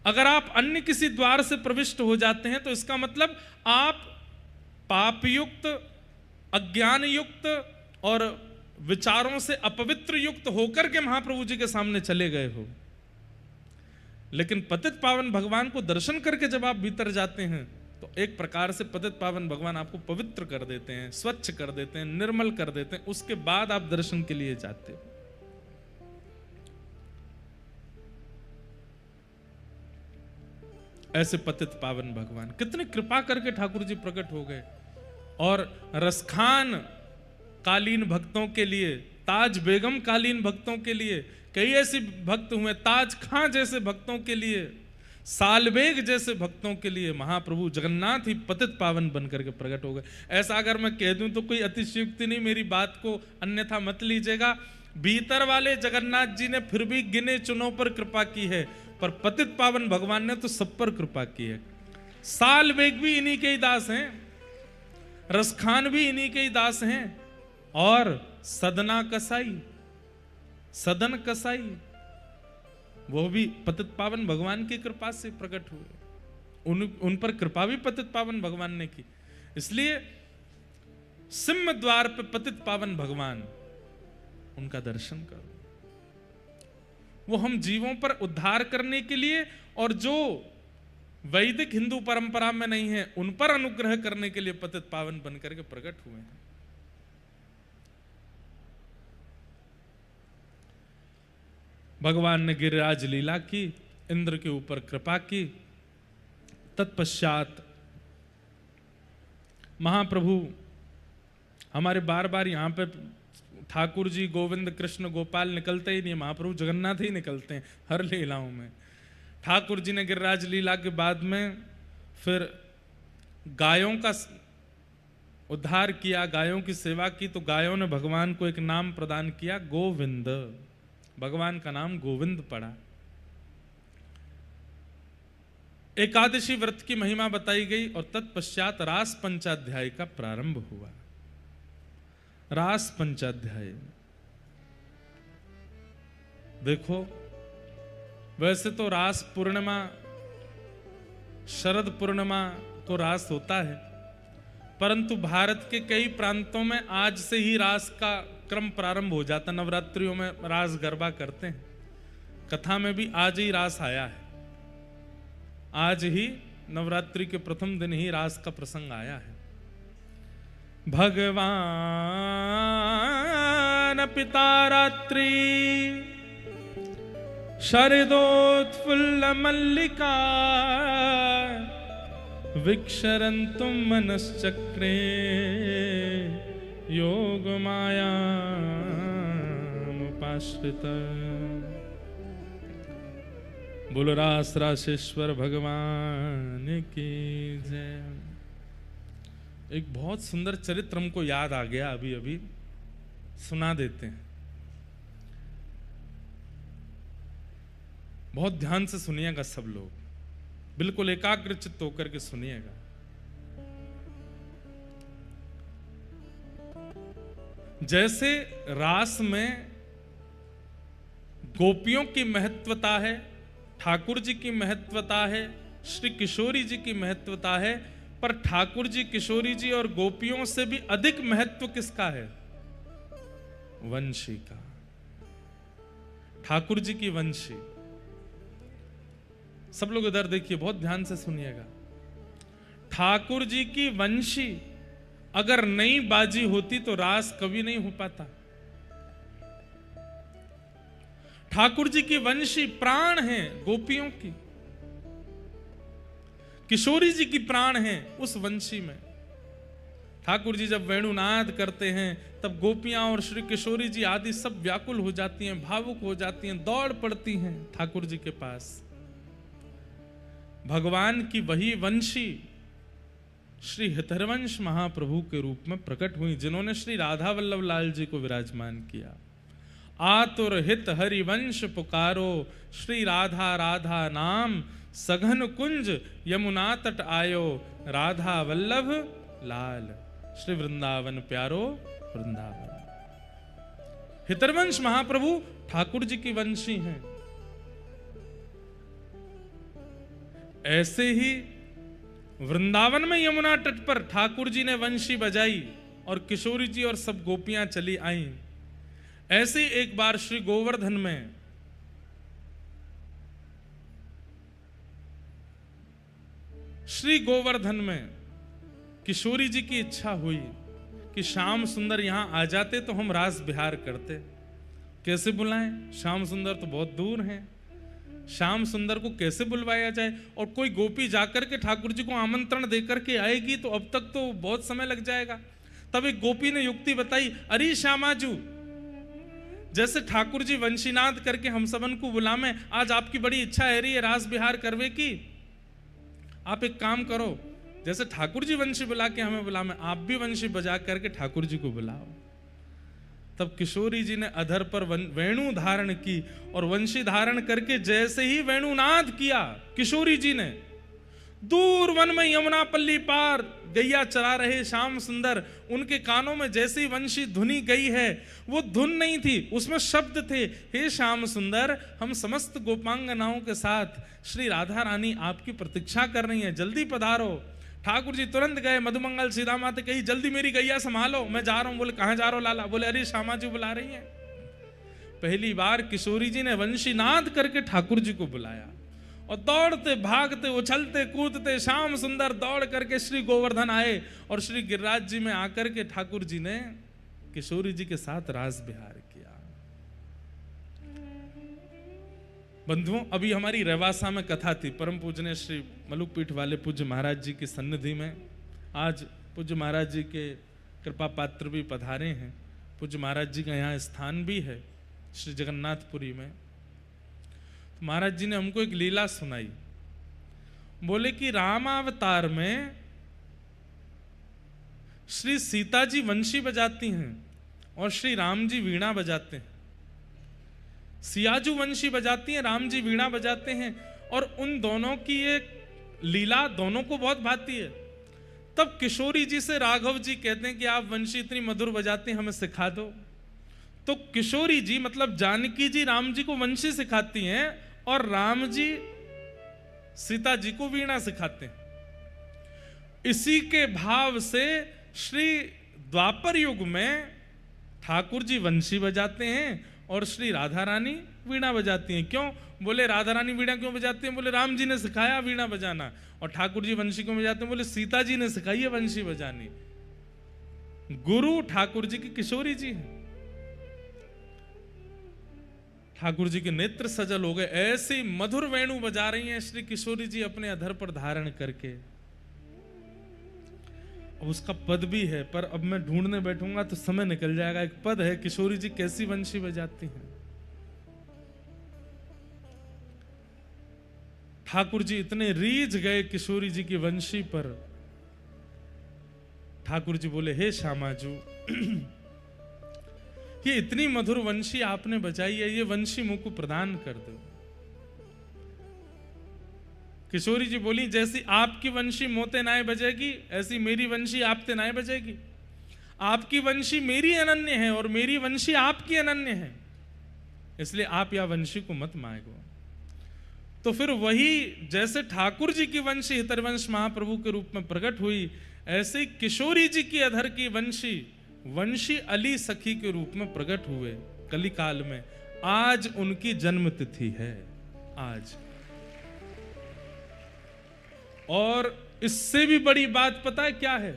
अगर आप अन्य किसी द्वार से प्रविष्ट हो जाते हैं तो इसका मतलब आप पापयुक्त, अज्ञान युक्त और विचारों से अपवित्र युक्त होकर के महाप्रभु जी के सामने चले गए हो। लेकिन पतित पावन भगवान को दर्शन करके जब आप भीतर जाते हैं तो एक प्रकार से पतित पावन भगवान आपको पवित्र कर देते हैं, स्वच्छ कर देते हैं, निर्मल कर देते हैं। उसके बाद आप दर्शन के लिए जाते हो। ऐसे पतित पावन भगवान कितनी कृपा करके ठाकुर जी प्रकट हो गए। और रसखान कालीन भक्तों के लिए, ताज बेगम कालीन भक्तों के लिए कई ऐसे भक्त हुए, ताज खां जैसे भक्तों के लिए, सालबेग जैसे भक्तों के लिए महाप्रभु जगन्नाथ ही पतित पावन बनकर के प्रकट हो गए। ऐसा अगर मैं कह दूं तो कोई अतिशयोक्ति नहीं, मेरी बात को अन्यथा मत लीजिएगा। भीतर वाले जगन्नाथ जी ने फिर भी गिने चुनों पर कृपा की है, पर पतित पावन भगवान ने तो सब पर कृपा की है। सालबेग भी इन्हीं के ही दास हैं, रसखान भी इन्हीं के ही दास हैं, और सदना कसाई, सदन कसाई वो भी पतित पावन भगवान की कृपा से प्रकट हुए। उन पर कृपा भी पतित पावन भगवान ने की। इसलिए सिंह द्वार पे पतित पावन भगवान, उनका दर्शन करो। वो हम जीवों पर उद्धार करने के लिए और जो वैदिक हिंदू परंपरा में नहीं है उन पर अनुग्रह करने के लिए पतित पावन बनकर के प्रकट हुए हैं। भगवान ने गिरिराज लीला की, इंद्र के ऊपर कृपा की। तत्पश्चात महाप्रभु हमारे बार बार यहाँ पे ठाकुर जी गोविंद कृष्ण गोपाल निकलते ही नहीं, महाप्रभु जगन्नाथ ही निकलते हैं हर लीलाओं में। ठाकुर जी ने गिरिराज लीला के बाद में फिर गायों का उद्धार किया, गायों की सेवा की, तो गायों ने भगवान को एक नाम प्रदान किया, गोविंद। भगवान का नाम गोविंद पड़ा। एकादशी व्रत की महिमा बताई गई और तत्पश्चात रास पंचाध्याय का प्रारंभ हुआ। रास पंचाध्याय देखो, वैसे तो रास पूर्णिमा, शरद पूर्णिमा को रास होता है, परंतु भारत के कई प्रांतों में आज से ही रास का क्रम प्रारंभ हो जाता। नवरात्रियों में रास गरबा करते हैं। कथा में भी आज ही रास आया है, आज ही नवरात्रि के प्रथम दिन ही रास का प्रसंग आया है। भगवान पिता रात्रि शरदोत्फुल्ल मल्लिका विक्षरन्तुं मनश्चक्रे योग मायामुपाश्रिता। आश्रित। बोल रास रासेश्वर भगवान की जय। एक बहुत सुंदर चरित्र हमको याद आ गया, अभी अभी सुना देते हैं। बहुत ध्यान से सुनिएगा सब लोग, बिल्कुल एकाग्रचित्त होकर के सुनिएगा। जैसे रास में गोपियों की महत्वता है, ठाकुर जी की महत्वता है, श्री किशोरी जी की महत्वता है, पर ठाकुर जी, किशोरी जी और गोपियों से भी अधिक महत्व किसका है? वंशी का। ठाकुर जी की वंशी। सब लोग इधर देखिए, बहुत ध्यान से सुनिएगा। ठाकुर जी की वंशी अगर नई बाजी होती तो रास कभी नहीं हो पाता। ठाकुर जी की वंशी प्राण है गोपियों की, किशोरी जी की प्राण है उस वंशी में। ठाकुर जी जब वेणुनाद करते हैं तब गोपियां और श्री किशोरी जी आदि सब व्याकुल हो जाती हैं, भावुक हो जाती हैं, दौड़ पड़ती हैं ठाकुर जी के पास। भगवान की वही वंशी श्री हितरवंश महाप्रभु के रूप में प्रकट हुई, जिन्होंने श्री राधा वल्लभ लाल जी को विराजमान किया। आतुर हित हरिवंश पुकारो, श्री राधा राधा नाम सघन कुंज यमुना तट आयो, राधा वल्लभ लाल। श्री वृंदावन प्यारो वृंदावन। हितरवंश महाप्रभु ठाकुर जी की वंशी हैं। ऐसे ही वृंदावन में यमुना तट पर ठाकुर जी ने वंशी बजाई और किशोरी जी और सब गोपियां चली आईं। ऐसे एक बार श्री गोवर्धन में किशोरी जी की इच्छा हुई कि श्याम सुंदर यहां आ जाते तो हम रास विहार करते। कैसे बुलाएं? श्याम सुंदर तो बहुत दूर हैं। श्याम सुंदर को कैसे बुलवाया जाए? और कोई गोपी जाकर के ठाकुर जी को आमंत्रण देकर के आएगी तो अब तक तो बहुत समय लग जाएगा। तब एक गोपी ने युक्ति बताई, अरे श्यामाजू, जैसे ठाकुर जी वंशीनाद करके हम सबन को बुलावे, आज आपकी बड़ी इच्छा है रही है रास बिहार करवे की। आप एक काम करो, जैसे ठाकुर जी वंशी बुला के हमें बुलावे, आप भी वंशी बजा करके ठाकुर जी को बुलाओ। तब किशोरी जी ने अधर पर वेणु धारण की और वंशी धारण करके जैसे ही वेणुनाद किया किशोरी जी ने, दूर वन में यमुना पल्ली पार गैया चरा रहे श्याम सुंदर, उनके कानों में जैसे ही वंशी धुनी गई है, वो धुन नहीं थी, उसमें शब्द थे, हे श्याम सुंदर, हम समस्त गोपांगनाओं के साथ श्री राधा रानी आपकी प्रतीक्षा कर रही हैं, जल्दी पधारो। ठाकुर जी तुरंत गए, मधुमंगल सीधा माते कही, जल्दी मेरी गैया संभालो, मैं जा रहा हूं। बोले कहां जा रहा हो लाला? बोले अरे श्यामा जी बुला रही हैं। पहली बार किशोरी जी ने वंशीनाद करके ठाकुर जी को बुलाया और दौड़ते भागते उछलते कूदते श्याम सुंदर दौड़ करके श्री गोवर्धन आए और श्री गिरिराज जी में आकर के ठाकुर जी ने किशोरी जी के साथ रास विहार किया। बंधुओं, अभी हमारी रेवासा में कथा थी, परम पूजनीय श्री मलुक पीठ वाले पूज्य महाराज जी की सन्निधि में। आज पूज्य महाराज जी के कृपा पात्र भी पधारे हैं। पूज्य महाराज जी का यहाँ स्थान भी है श्री जगन्नाथपुरी में। तो महाराज जी ने हमको एक लीला सुनाई। बोले कि रामावतार में श्री सीता जी वंशी बजाती हैं और श्री राम जी वीणा बजाते हैं। सियाजू वंशी बजाती हैं, राम जी वीणा बजाते हैं, और उन दोनों की एक लीला दोनों को बहुत भाती है। तब किशोरी जी से राघव जी कहते हैं कि आप वंशी इतनी मधुर बजाते हैं, हमें सिखा दो। तो किशोरी जी मतलब जानकी जी राम जी को वंशी सिखाती हैं और राम जी सीता जी को वीणा सिखाते हैं। इसी के भाव से श्री द्वापर युग में ठाकुर जी वंशी बजाते हैं और श्री राधा रानी वीणा बजाती हैं। क्यों? बोले राधा रानी वीणा क्यों बजाती हैं? बोले राम जी ने सिखाया वीणा बजाना। और ठाकुर जी वंशी क्यों बजाते हैं? बोले सीता जी ने सिखाई है वंशी बजानी। गुरु ठाकुर जी की किशोरी जी हैं। ठाकुर जी के नेत्र सजल हो गए, ऐसी मधुर वेणु बजा रही हैं श्री किशोरी जी अपने अधर पर धारण करके। अब उसका पद भी है, पर अब मैं ढूंढने बैठूंगा तो समय निकल जाएगा। एक पद है, किशोरी जी कैसी वंशी बजाती हैं। ठाकुर जी इतने रीझ गए किशोरी जी की वंशी पर। ठाकुर जी बोले, हे श्यामाजू, ये इतनी मधुर वंशी आपने बजाई है, ये वंशी मुझको प्रदान कर दो। किशोरी जी बोली, जैसी आपकी वंशी मोते नाय बजेगी, ऐसी मेरी वंशी आपते नाय बजेगी। आपकी वंशी मेरी अनन्य है और मेरी वंशी आपकी अनन्य है, इसलिए आप या वंशी को मत मांगो। तो फिर वही जैसे ठाकुर जी की वंशी हितरवंश महाप्रभु के रूप में प्रकट हुई, ऐसे ही किशोरी जी की अधर की वंशी वंशी अली सखी के रूप में प्रकट हुए कलिकाल में। आज उनकी जन्म तिथि है आज। और इससे भी बड़ी बात पता है क्या है?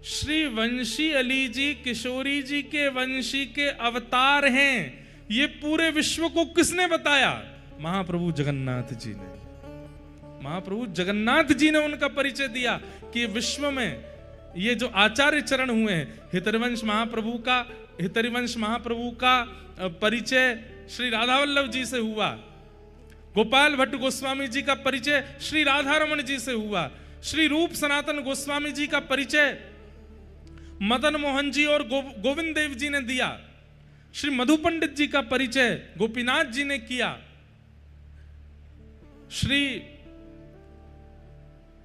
श्री वंशी अली जी किशोरी जी के वंशी के अवतार हैं। ये पूरे विश्व को किसने बताया? महाप्रभु जगन्नाथ जी ने। महाप्रभु जगन्नाथ जी ने उनका परिचय दिया कि विश्व में ये जो आचार्य चरण हुए हैं, हितरिवंश महाप्रभु का परिचय श्री राधा वल्लभ जी से हुआ, गोपाल भट्ट गोस्वामी जी का परिचय श्री राधा रमन जी से हुआ, श्री रूप सनातन गोस्वामी जी का परिचय मदन मोहन जी और गोविंद देव जी ने दिया, श्री मधु पंडित जी का परिचय गोपीनाथ जी ने किया, श्री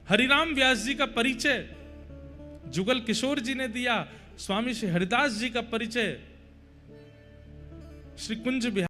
हरिराम व्यास जी का परिचय जुगल किशोर जी ने दिया, स्वामी श्री हरिदास जी का परिचय श्री कुंज बिहार